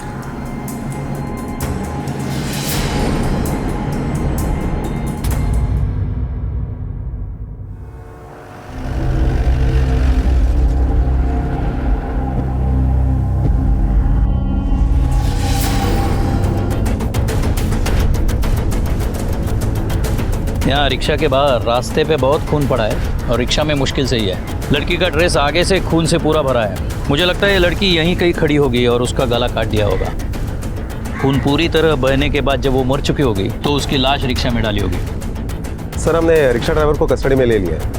यहाँ रिक्शा के बाहर रास्ते पे बहुत खून पड़ा है और रिक्शा में मुश्किल से ही है। लड़की का ड्रेस आगे से खून से पूरा भरा है। मुझे लगता है ये लड़की यहीं कहीं खड़ी होगी और उसका गला काट दिया होगा। खून पूरी तरह बहने के बाद जब वो मर चुकी होगी तो उसकी लाश रिक्शा में डाली होगी। सर हमने रिक्शा ड्राइवर को कस्टडी में ले लिया है।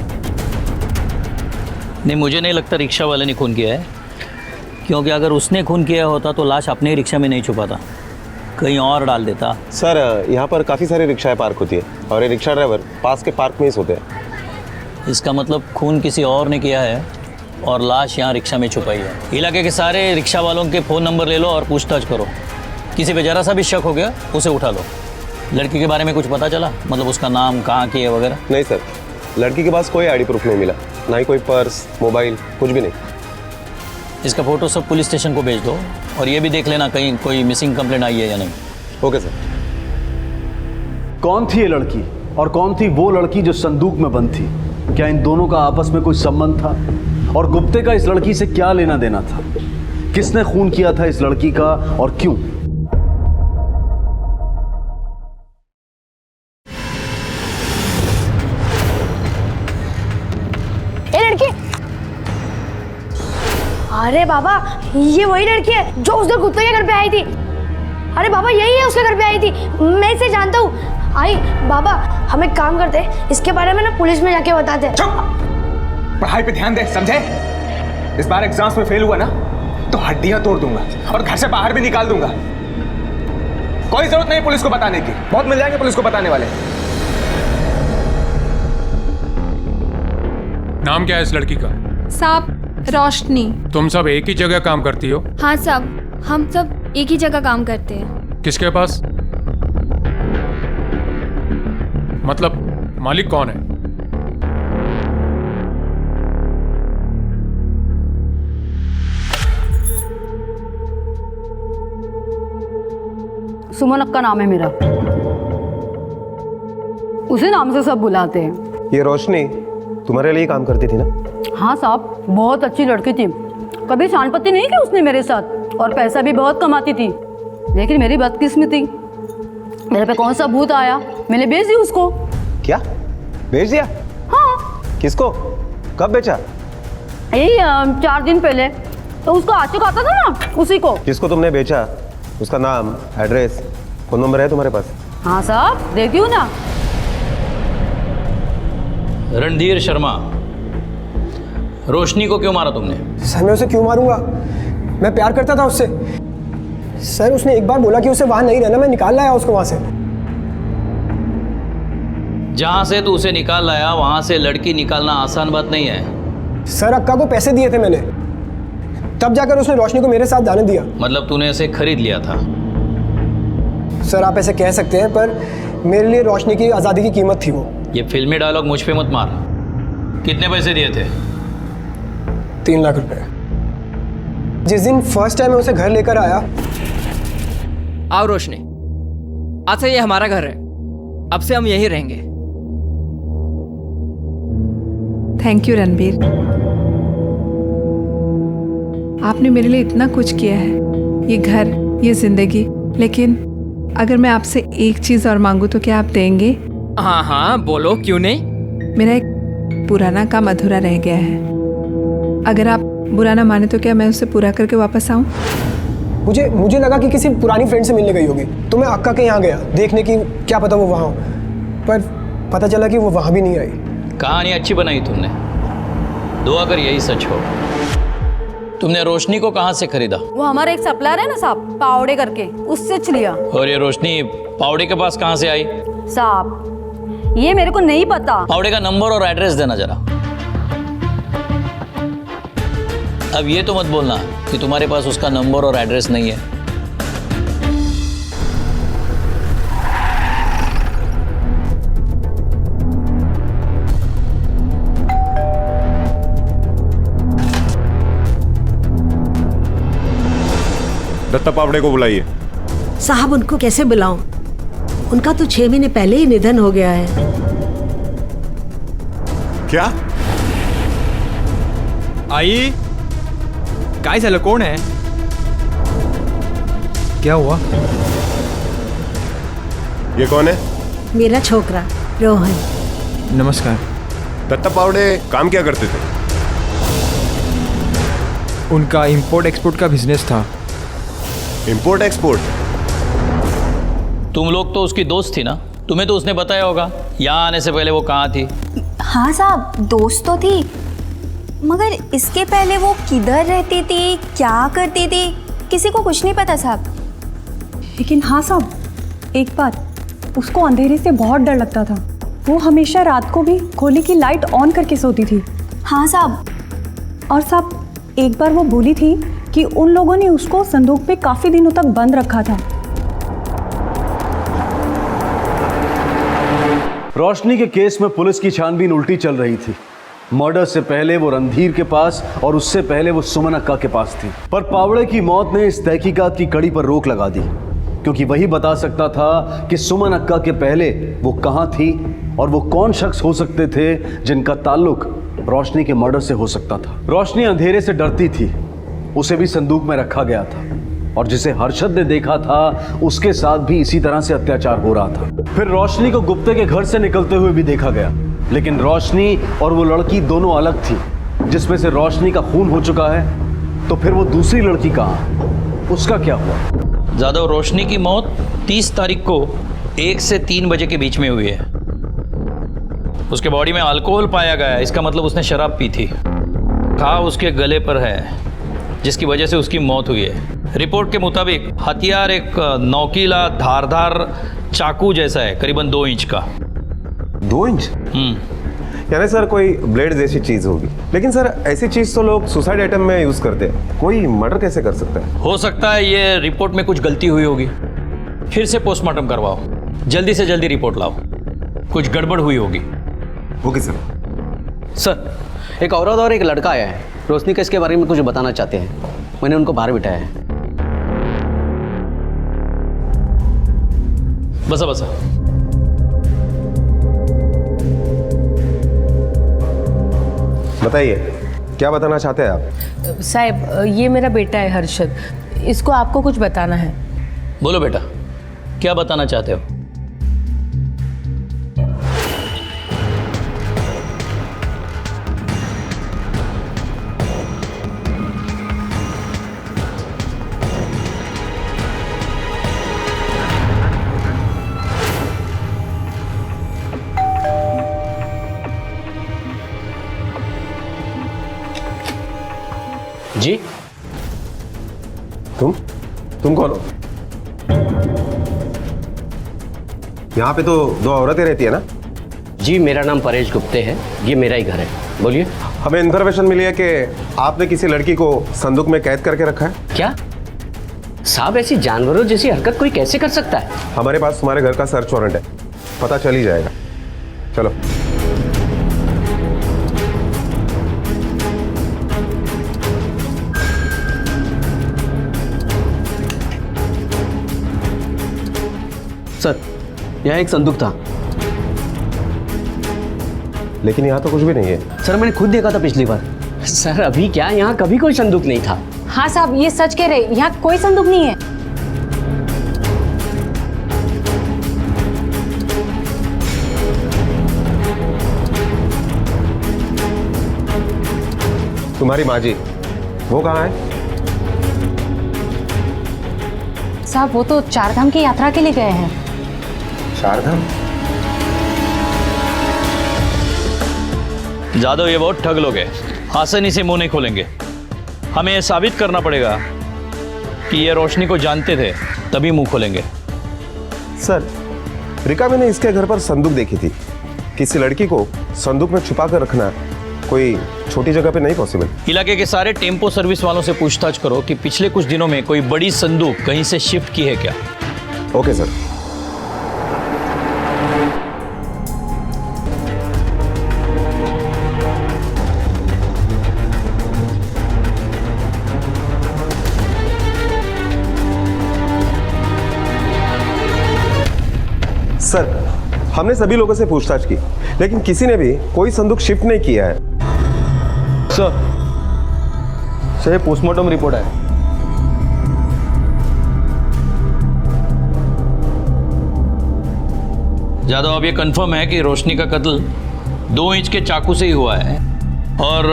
नहीं, मुझे नहीं लगता रिक्शा वाले ने खून किया है, क्योंकि अगर उसने खून किया होता तो लाश अपने ही रिक्शा में नहीं छुपाता, कहीं और डाल देता। सर यहाँ पर काफ़ी सारी रिक्शाएं पार्क होती है और ये रिक्शा ड्राइवर पास के पार्क में ही सोते हैं। इसका मतलब खून किसी और ने किया है और लाश यहाँ रिक्शा में छुपाई है। इलाके के सारे रिक्शा वालों के फ़ोन नंबर ले लो और पूछताछ करो। किसी पे जरा सा भी शक हो गया उसे उठा लो। लड़की के बारे में कुछ पता चला? मतलब उसका नाम, कहाँ की है वगैरह? नहीं सर, लड़की के पास कोई आईडी प्रूफ नहीं मिला, ना ही कोई पर्स, मोबाइल, कुछ भी नहीं। इसका फ़ोटो सब पुलिस स्टेशन को भेज दो और ये भी देख लेना कहीं कोई मिसिंग कंप्लेंट आई है या नहीं। Okay sir. कौन थी ये लड़की और कौन थी वो लड़की जो संदूक में बंद थी? क्या इन दोनों का आपस में कोई संबंध था? और गुप्ते का इस लड़की से क्या लेना देना था? किसने खून किया था इस लड़की का और क्यों? ये लड़की, अरे बाबा ये वही लड़की है जो उस दिन गुप्ते के घर पे आई थी। अरे बाबा यही है, उसके घर पे आई थी, मैं इसे जानता हूँ। आई बाबा, हम एक काम करते, इसके बारे में ना पुलिस में जाके बताते। पढ़ाई पे ध्यान दे, समझे? इस बार एग्जाम्स में फेल हुआ ना तो हड्डियां तोड़ दूंगा और घर से बाहर भी निकाल दूंगा। कोई जरूरत नहीं पुलिस को बताने की, बहुत मिल जाएंगे पुलिस को बताने वाले। नाम क्या है इस लड़की का? साहब रोशनी। तुम सब एक ही जगह काम करती हो? हाँ साहब, हम सब एक ही जगह काम करते हैं। किसके पास? मतलब मालिक कौन है? सुमन अक्का नाम है मेरा, उसी नाम से सब बुलाते हैं। ये रोशनी तुम्हारे लिए काम करती थी ना? हाँ साहब, बहुत अच्छी लड़की थी, कभी शानपत्ती नहीं की उसने मेरे साथ, और पैसा भी बहुत कमाती थी। लेकिन मेरी बदकिस्मती, मेरे पे कौन सा भूत आया, मैंने बेच दी उसको। क्या बेच दिया? हाँ। किसको? कब बेचा? यही 4 दिन पहले। तो उसको आशिक आता था ना, उसी को। किसको तुमने बेचा? उसका नाम, एड्रेस, फोन नंबर है तुम्हारे पास? हाँ साहब, देखी हूँ ना। रणधीर शर्मा, रोशनी को क्यों मारा तुमने? सर मैं उसे क्यों मारूंगा, मैं प्यार करता था उससे। सर उसने एक बार बोला कि उसे वहां नहीं रहना, मैं निकाल लाया उसको वहां से। जहां से तू उसे निकाल लाया वहां से लड़की निकालना आसान बात नहीं है। सर अक्का को पैसे दिए थे मैंने, तब जाकर उसने रोशनी को मेरे साथ जाने दिया। मतलब तूने उसे खरीद लिया था? सर आप ऐसे कह सकते हैं, पर मेरे लिए रोशनी की आज़ादी की कीमत थी वो। ये फिल्मी डायलॉग मुझ पे मत मार। कितने पैसे दिए थे? 3 लाख रुपए। जिस दिन फर्स्ट टाइम मैं उसे घर लेकर आया। आओ रोशनी, आज से ये हमारा घर है, अब से हम यहीं रहेंगे। थैंक यू रणबीर, आपने मेरे लिए इतना कुछ किया है, ये घर, ये जिंदगी। लेकिन अगर मैं आपसे एक चीज और मांगू तो क्या आप देंगे? हाँ हाँ बोलो, क्यों नहीं। मेरा एक पुराना काम अधूरा रह गया है, अगर आप बुरा ना माने तो क्या मैं उसे पूरा करके वापस आऊं? मुझे लगा कि किसी पुरानी फ्रेंड से मिलने गई होगी, तो मैं अक्का के यहाँ गया देखने की, क्या पता वो वहाँ हो, पर पता चला कि वो वहाँ भी नहीं आई। कहानी अच्छी बनाई तुमने, दुआ कर यही सच हो। तुमने रोशनी को कहाँ से खरीदा? वो हमारा एक सप्लायर है ना साहब, पावड़े करके, उससे लिया। और ये रोशनी पावड़े के पास कहाँ से आई? साहब ये मेरे को नहीं पता। पावड़े का नंबर और एड्रेस देना जरा। अब ये तो मत बोलना कि तुम्हारे पास उसका नंबर और एड्रेस नहीं है। दत्ता पावड़े को बुलाइए। साहब उनको कैसे बुलाऊं, उनका तो 6 महीने पहले ही निधन हो गया है। क्या? आई काय झालं, कोण है? क्या हुआ? ये कौन है? मेरा छोकरा रोहन। नमस्कार। दत्ता पावड़े काम क्या करते थे? उनका इंपोर्ट एक्सपोर्ट का बिजनेस था। Import export? तुम लोग तो उसकी दोस्त थी ना, तुम्हें तो उसने बताया होगा यहाँ आने से पहले वो कहाँ थी। हाँ साहब, दोस्त तो थी, मगर इसके पहले वो किधर रहती थी, क्या करती थी, किसी को कुछ नहीं पता साहब। लेकिन हाँ साहब, एक बात, उसको अंधेरे से बहुत डर लगता था, वो हमेशा रात को भी खोली की लाइट ऑन करके सोती थी। हाँ साहब। और साहब एक बार वो बोली थी कि उन लोगों ने उसको संदूक पे काफी दिनों तक बंद रखा था। रोशनी के केस में पुलिस की छानबीन उल्टी चल रही थी। मर्डर से पहले वो रणधीर के पास और उससे पहले वो सुमन अक्का के पास थी, पर पावड़े की मौत ने इस तहकीकात की कड़ी पर रोक लगा दी, क्योंकि वही बता सकता था कि सुमन अक्का के पहले वो कहां थी और वो कौन शख्स हो सकते थे जिनका ताल्लुक रोशनी के मर्डर से हो सकता था। रोशनी अंधेरे से डरती थी, उसे भी संदूक में रखा गया था, और जिसे हर्षद ने देखा था उसके साथ भी इसी तरह से अत्याचार हो रहा था। फिर रोशनी को गुप्ते के घर से निकलते हुए भी देखा गया, लेकिन रोशनी और वो लड़की दोनों अलग थी। जिसमें से रोशनी का खून हो चुका है, तो फिर वो दूसरी लड़की कहाँ, उसका क्या हुआ? जादव, रोशनी की मौत 30 तारीख को 1 से 3 बजे के बीच में हुई है। उसके बॉडी में अल्कोहल पाया गया है, इसका मतलब उसने शराब पी थी। घाव उसके गले पर है जिसकी वजह से उसकी मौत हुई है। रिपोर्ट के मुताबिक हथियार एक नोकीला धारदार चाकू जैसा है, करीबन 2 इंच का। 2 इंच? यानी सर कोई ब्लेड जैसी चीज होगी, लेकिन सर ऐसी चीज तो लोग सुसाइड आइटम में यूज करते हैं, कोई मर्डर कैसे कर सकता है? हो सकता है ये रिपोर्ट में कुछ गलती हुई होगी, फिर से पोस्टमार्टम करवाओ, जल्दी से जल्दी रिपोर्ट लाओ, कुछ गड़बड़ हुई होगी। Okay sir. सर, एक औरत और एक लड़का आया है, रोशनी केस के बारे में कुछ बताना चाहते हैं, मैंने उनको बाहर बिठाया है। बसा बसा। बताइए क्या बताना चाहते हैं आप? साहब, ये मेरा बेटा है हर्षद, इसको आपको कुछ बताना है। बोलो बेटा, क्या बताना चाहते हो? जी, तुम कौन हो? यहाँ पे तो दो औरतें रहती है ना? जी, मेरा नाम परेश गुप्ते है, ये मेरा ही घर है। बोलिए। हमें इन्फॉर्मेशन मिली है कि आपने किसी लड़की को संदूक में कैद करके रखा है। क्या साहब, ऐसी जानवरों जैसी हरकत कोई कैसे कर सकता है? हमारे पास तुम्हारे घर का सर्च वारंट है, पता चल ही जाएगा। चलो। सर, यहाँ एक संदूक था, लेकिन यहाँ तो कुछ भी नहीं है। सर, मैंने खुद देखा था पिछली बार। सर, अभी क्या, यहाँ कभी कोई संदूक नहीं था। हाँ साहब, ये सच कह रहे, यहाँ कोई संदूक नहीं है। तुम्हारी माँ जी वो कहाँ है? साहब, वो तो चारधाम की यात्रा के लिए गए हैं। चारधाम? जादव, ये बहुत ठग लोग हैं, आसानी से मुंह नहीं खोलेंगे। हमें यह साबित करना पड़ेगा कि ये रोशनी को जानते थे, तभी मुंह खोलेंगे। सर, रिका, मैंने इसके घर पर संदूक देखी थी। किसी लड़की को संदूक में छुपा कर रखना कोई छोटी जगह पे नहीं पॉसिबल। इलाके के सारे टेम्पो सर्विस वालों से पूछताछ करो कि पिछले कुछ दिनों में कोई बड़ी संदूक कहीं से शिफ्ट की है क्या। Okay sir. सर, हमने सभी लोगों से पूछताछ की, लेकिन किसी ने भी कोई संदूक शिफ्ट नहीं किया है। सर, पोस्टमार्टम रिपोर्ट है। जादव, अब ये कंफर्म है कि रोशनी का कत्ल 2 इंच के चाकू से ही हुआ है और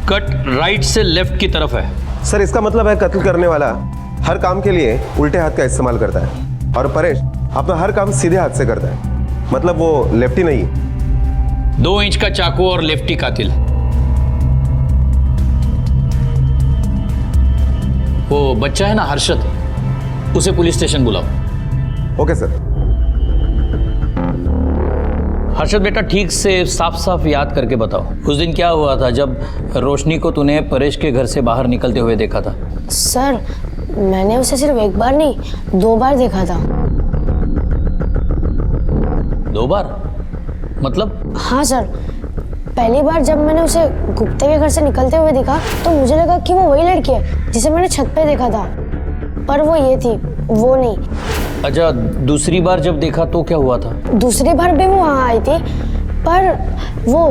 कट राइट से लेफ्ट की तरफ है। सर, इसका मतलब है कत्ल करने वाला हर काम के लिए उल्टे हाथ का इस्तेमाल करता है और परेश अपना हर काम सीधे हाथ से करता है, मतलब वो लेफ्टी नहीं है। 2 इंच का चाकू और लेफ्टी कातिल। वो बच्चा है ना हर्षद, उसे पुलिस स्टेशन बुलाओ। Okay sir. हर्षद बेटा, ठीक से साफ साफ याद करके बताओ, उस दिन क्या हुआ था जब रोशनी को तूने परेश के घर से बाहर निकलते हुए देखा था? सर, मैंने उसे सिर्फ एक बार नहीं 2 बार देखा था। 2 बार? मतलब? हाँ सर, पहली बार जब मैंने उसे गुप्ते के घर से निकलते हुए देखा तो मुझे लगा कि वो वही लड़की है जिसे मैंने छत पे देखा था, पर वो ये थी, वो नहीं। अच्छा, दूसरी बार जब देखा तो क्या हुआ था? दूसरी बार भी वो वहाँ आई थी, पर वो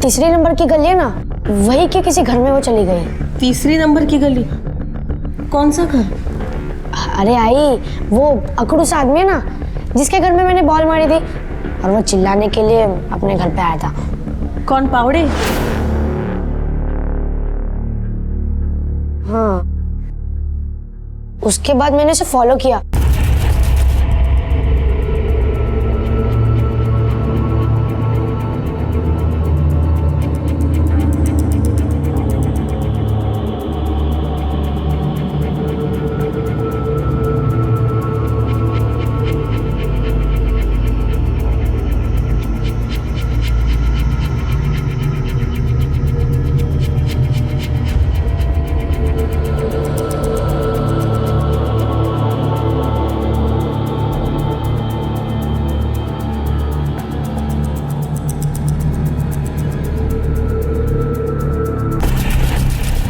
3 नंबर की गली है ना, वही के किसी घर में वो चली गई। 3 नंबर की गली? कौन सा घर? अरे आई, वो अकड़ूस आदमी है ना जिसके घर में मैंने बॉल मारी थी और वो चिल्लाने के लिए अपने घर पे आया था। कौन, पावड़े? हाँ, उसके बाद मैंने उसे फॉलो किया।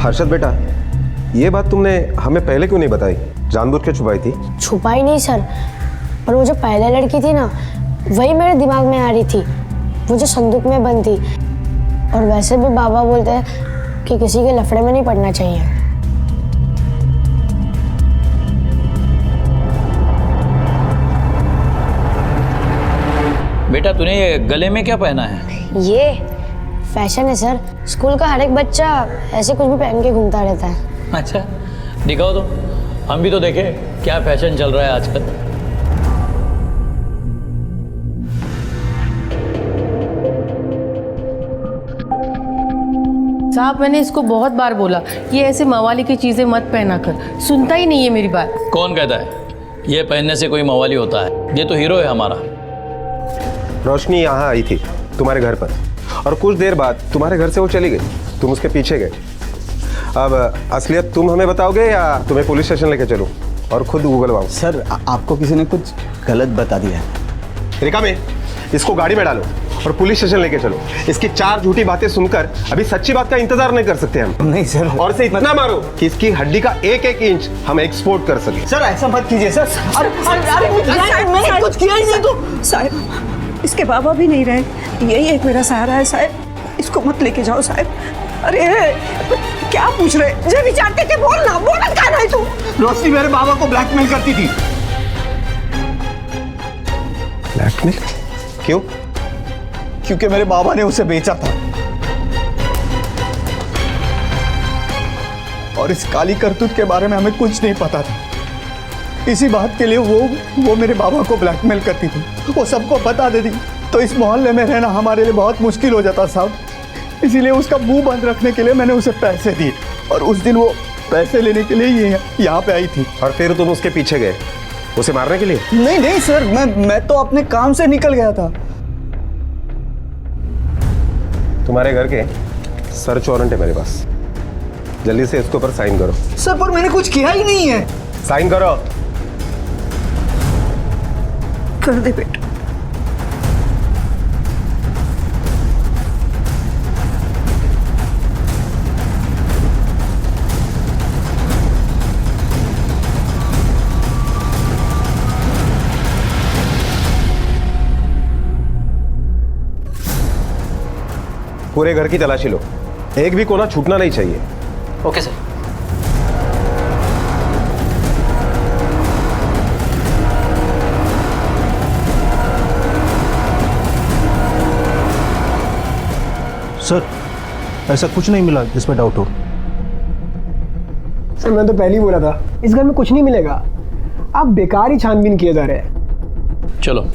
हर्षद बेटा, ये बात तुमने हमें पहले क्यों नहीं बताई? जानबूझ के छुपाई थी? छुपाई नहीं सर, पर वो जो पहले लड़की थी ना, वही मेरे दिमाग में आ रही थी। वो जो संदूक में बंद थी। और वैसे भी बाबा बोलते हैं कि किसी के लफड़े में नहीं पड़ना चाहिए। बेटा तूने ये गले में क्या पहना है? ये फैशन है सर, स्कूल का हर एक बच्चा ऐसे कुछ भी पहन के घूमता रहता है। अच्छा दिखाओ तो, हम भी तो देखें क्या फैशन चल रहा है आजकल। साहब मैंने इसको बहुत बार बोला ये ऐसे मवाली की चीजें मत पहना कर, सुनता ही नहीं है मेरी बात। कौन कहता है ये पहनने से कोई मवाली होता है? ये तो हीरो है हमारा। रोशनी यहाँ आई थी तुम्हारे घर पर, और कुछ देर बाद तुम्हारे घर से वो चली गई, तुम उसके पीछे गए। अब असलियत तुम हमें बताओगे या तुम्हें पुलिस स्टेशन लेके चलूं और खुद उगलवाऊं? सर आपको किसी ने कुछ गलत बता दिया है। रिका में इसको गाड़ी में डालो और पुलिस स्टेशन लेके चलो। इसकी 4 झूठी बातें सुनकर अभी सच्ची बात का इंतजार नहीं कर सकते हम। नहीं सर। और इसे इतना मारो कि इसकी हड्डी का एक एक इंच हम एक्सपोर्ट कर सके। सर ऐसा मत कीजिए सर। मैंने कुछ किया ही नहीं तो। साहब इसके बाबा भी नहीं रहे, यही एक मेरा सहारा है साहब, इसको मत लेके जाओ साहब। अरे क्या पूछ रहे, जो विचारते थे बोलना, बोलना क्या नहीं तू। रोशनी मेरे बाबा को ब्लैकमेल करती थी। ब्लैकमेल? क्यों? क्योंकि मेरे बाबा ने उसे बेचा था, और इस काली करतूत के बारे में हमें कुछ नहीं पता था। इसी बात के लिए वो मेरे बाबा को ब्लैकमेल करती थी, वो सबको बता देती, तो इस मोहल्ले में रहना हमारे लिए बहुत मुश्किल हो जाता साहब। इसीलिए उसका मुंह बंद रखने के लिए मैंने उसे पैसे दिए, और उस दिन वो पैसे लेने के लिए यहाँ पे आई थी। और फिर तुम उसके पीछे गए उसे मारने के लिए? नहीं सर, मैं तो अपने काम से निकल गया था। तुम्हारे घर के सर्च वारंट है मेरे पास, जल्दी से इसके ऊपर साइन करो। सर पर मैंने कुछ किया ही नहीं है। साइन करो। कर दे बेटा। पूरे घर की तलाशी लो, एक भी कोना छूटना नहीं चाहिए। Okay sir. सर ऐसा कुछ नहीं मिला जिसमें डाउट हो। सर मैं तो पहले ही बोला था इस घर में कुछ नहीं मिलेगा, आप बेकार ही छानबीन किए जा रहे हैं। चलो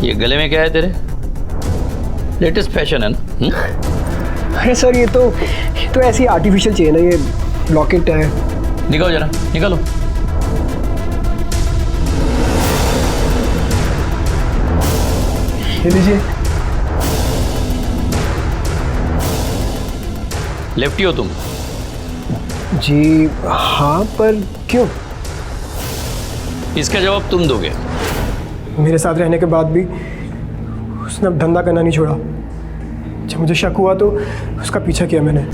ये गले में क्या है तेरे? लेटेस्ट फैशन है ना? अरे सर ये तो ऐसी आर्टिफिशियल चेन है, ये लॉकेट है। निकालो जरा, निकालो। ये लीजिए। लेफ्टी हो तुम? जी हाँ, पर क्यों? इसका जवाब तुम दोगे। मेरे साथ रहने के बाद भी उसने अब धंधा करना नहीं छोड़ा। जब मुझे शक हुआ तो उसका पीछा किया मैंने।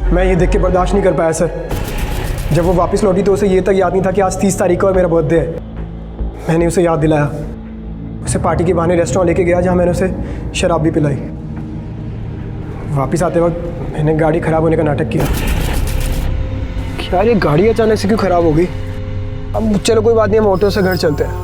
मैं ये देख के बर्दाश्त नहीं कर पाया सर। जब वो वापस लौटी तो उसे ये तक याद नहीं था कि आज 30 तारीख को और मेरा बर्थडे है। मैंने उसे याद दिलाया, उसे पार्टी के बहाने रेस्टोरेंट लेके गया जहाँ मैंने उसे शराब भी पिलाई। वापस आते वक्त मैंने गाड़ी ख़राब होने का नाटक किया। यार ये गाड़ी अचानक से क्यों ख़राब हो गई? अब चलो कोई बात नहीं, हम ऑटो से घर चलते हैं।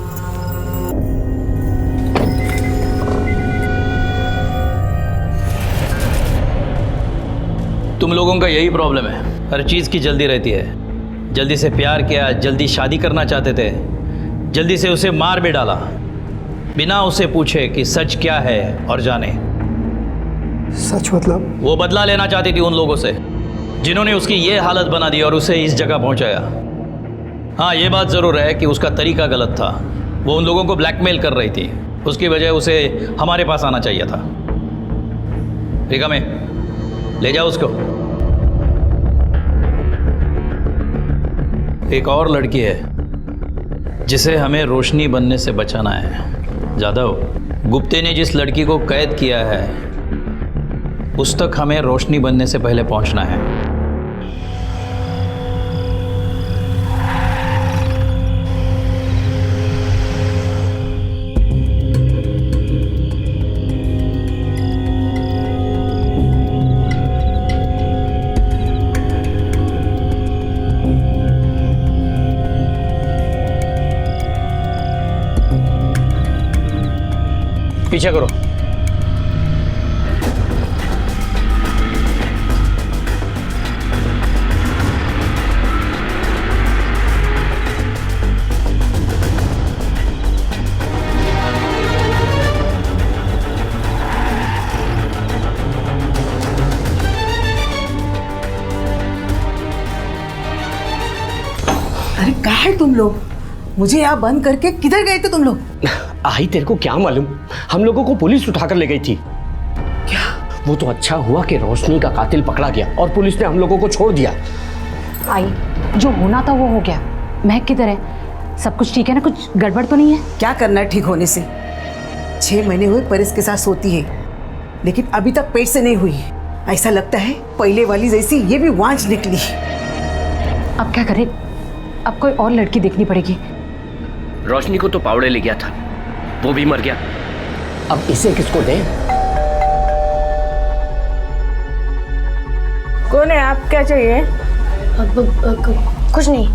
तुम लोगों का यही प्रॉब्लम है, हर चीज़ की जल्दी रहती है। जल्दी से प्यार किया, जल्दी शादी करना चाहते थे, जल्दी से उसे मार भी डाला बिना उसे पूछे कि सच क्या है और जाने। सच मतलब? वो बदला लेना चाहती थी उन लोगों से जिन्होंने उसकी ये हालत बना दी और उसे इस जगह पहुंचाया। हाँ, ये बात ज़रूर है कि उसका तरीका गलत था। वो उन लोगों को ब्लैकमेल कर रही थी, उसकी वजह उसे हमारे पास आना चाहिए था। रिका में ले जाओ उसको। एक और लड़की है जिसे हमें रोशनी बनने से बचाना है। जादव, गुप्ते ने जिस लड़की को कैद किया है उस तक हमें रोशनी बनने से पहले पहुंचना है। पीछे करो। अरे कहाँ है तुम लोग? मुझे यहाँ बंद करके किधर गए थे तुम लोग? आई, तेरे को क्या मालूम, हम लोगों को पुलिस उठाकर ले गई थी। क्या? वो तो अच्छा हुआ कि रोशनी का कातिल पकड़ा गया और पुलिस ने हम लोगों को छोड़ दिया। आई, जो होना था वो हो गया। महक किधर है? सब कुछ ठीक है ना? कुछ गड़बड़ तो नहीं है? क्या करना है ठीक होने से? 6 महीने हुए परिस के साथ सोती है, लेकिन अभी तक पेट से नहीं हुई। ऐसा लगता है पहले वाली जैसी ये भी वांझ निकली। अब क्या करें? अब कोई और लड़की देखनी पड़ेगी। रोशनी को तो पावड़े ले गया था, वो भी मर गया। अब इसे किसको दें? कौन है आप? क्या चाहिए? कुछ नहीं।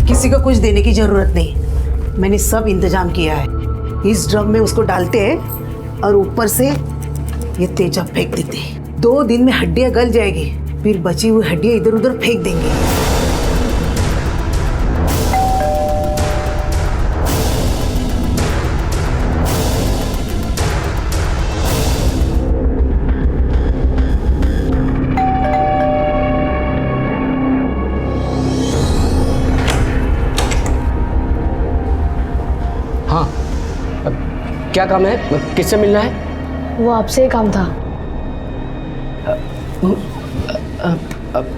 किसी को कुछ देने की जरूरत नहीं, मैंने सब इंतजाम किया है। इस ड्रम में उसको डालते हैं और ऊपर से ये तेजाब फेंक देते हैं। 2 दिन में हड्डियां गल जाएगी, फिर बची हुई हड्डियां इधर उधर फेंक देंगे। हाँ, क्या काम है? किससे मिलना है? वो आपसे ही काम था।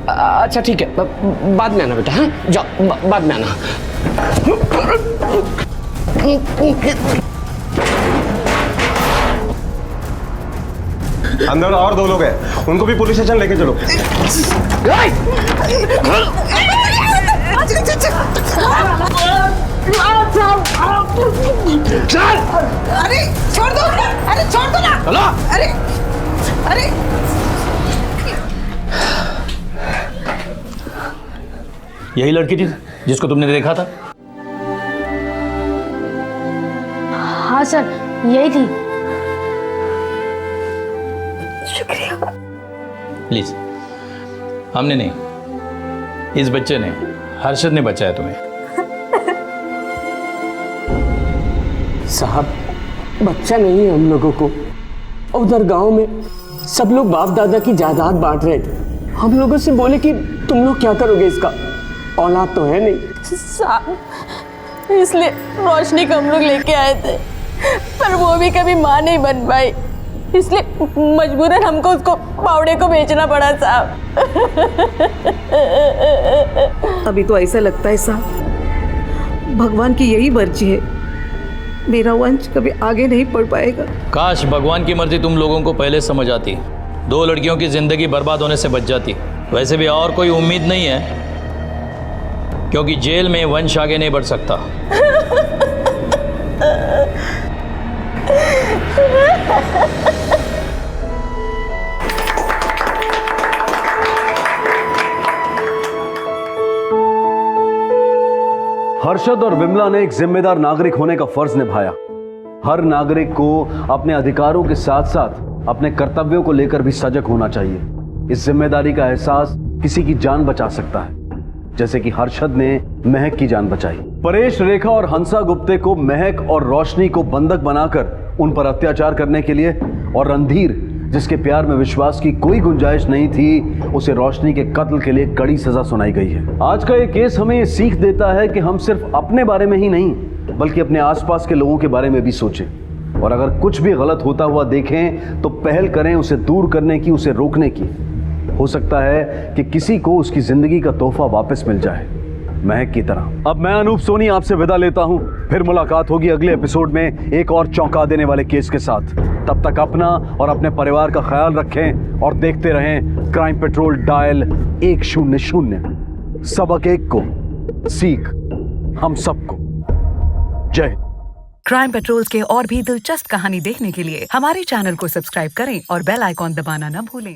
अच्छा ठीक है, बाद में आना बेटा। हाँ जाओ, बाद में आना। अंदर और 2 लोग हैं, उनको भी पुलिस स्टेशन लेके चलो। अरे छोड़ दो, अरे छोड़ दो ना। चलो। अरे अरे यही लड़की थी जिसको तुमने देखा था? हाँ सर, यही थी। शुक्रिया। प्लीज, हमने नहीं, इस बच्चे ने, हर्षद ने बचाया तुम्हें। साहब, बच्चा नहीं है हम लोगों को। उधर गांव में सब लोग बाप दादा की जायदाद बांट रहे थे। हम लोगों से बोले कि तुम लोग क्या करोगे इसका, औलाद तो है नहीं। साहब, इसलिए रोशनी को हम लोग लेके आए थे, पर वो भी कभी माँ नहीं बन पाई, इसलिए मजबूरन हमको उसको पावड़े को बेचना पड़ा साहब। अभी तो ऐसा लगता है साहब भगवान की यही मर्जी है, मेरा वंश कभी आगे नहीं बढ़ पाएगा। काश भगवान की मर्जी तुम लोगों को पहले समझ आती, 2 लड़कियों की जिंदगी बर्बाद होने से बच जाती। वैसे भी और कोई उम्मीद नहीं है, क्योंकि जेल में वंश आगे नहीं बढ़ सकता। हर्षद और विमला ने एक जिम्मेदार नागरिक होने का फर्ज निभाया हर नागरिक को अपने अधिकारों के साथ साथ अपने कर्तव्यों को लेकर भी सजग होना चाहिए। इस जिम्मेदारी का एहसास किसी की जान बचा सकता है, जैसे कि हर्षद ने महक की जान बचाई। परेश, रेखा और हंसा गुप्ते को महक और रोशनी को बंधक बनाकर उन पर अत्याचार करने के लिए, और रणधीर जिसके प्यार में विश्वास की कोई गुंजाइश नहीं थी, उसे रोशनी के कत्ल के लिए कड़ी सजा सुनाई गई है। आज का ये केस हमें ये सीख देता है कि हम सिर्फ अपने बारे में ही नहीं बल्कि अपने आसपास के लोगों के बारे में भी सोचें, और अगर कुछ भी गलत होता हुआ देखें तो पहल करें उसे दूर करने की, उसे रोकने की। हो सकता है कि किसी को उसकी जिंदगी का तोहफा वापस मिल जाए, महक की तरह। अब मैं अनूप सोनी आपसे विदा लेता हूं, फिर मुलाकात होगी अगले एपिसोड में एक और चौंका देने वाले केस के साथ। तब तक अपना और अपने परिवार का ख्याल रखें और देखते रहें क्राइम पेट्रोल डायल 100। सबक एक को, सीख हम सबको। जय हिंद। क्राइम पेट्रोल के और भी दिलचस्प कहानी देखने के लिए हमारे चैनल को सब्सक्राइब करें और बेल आइकॉन दबाना न भूलें।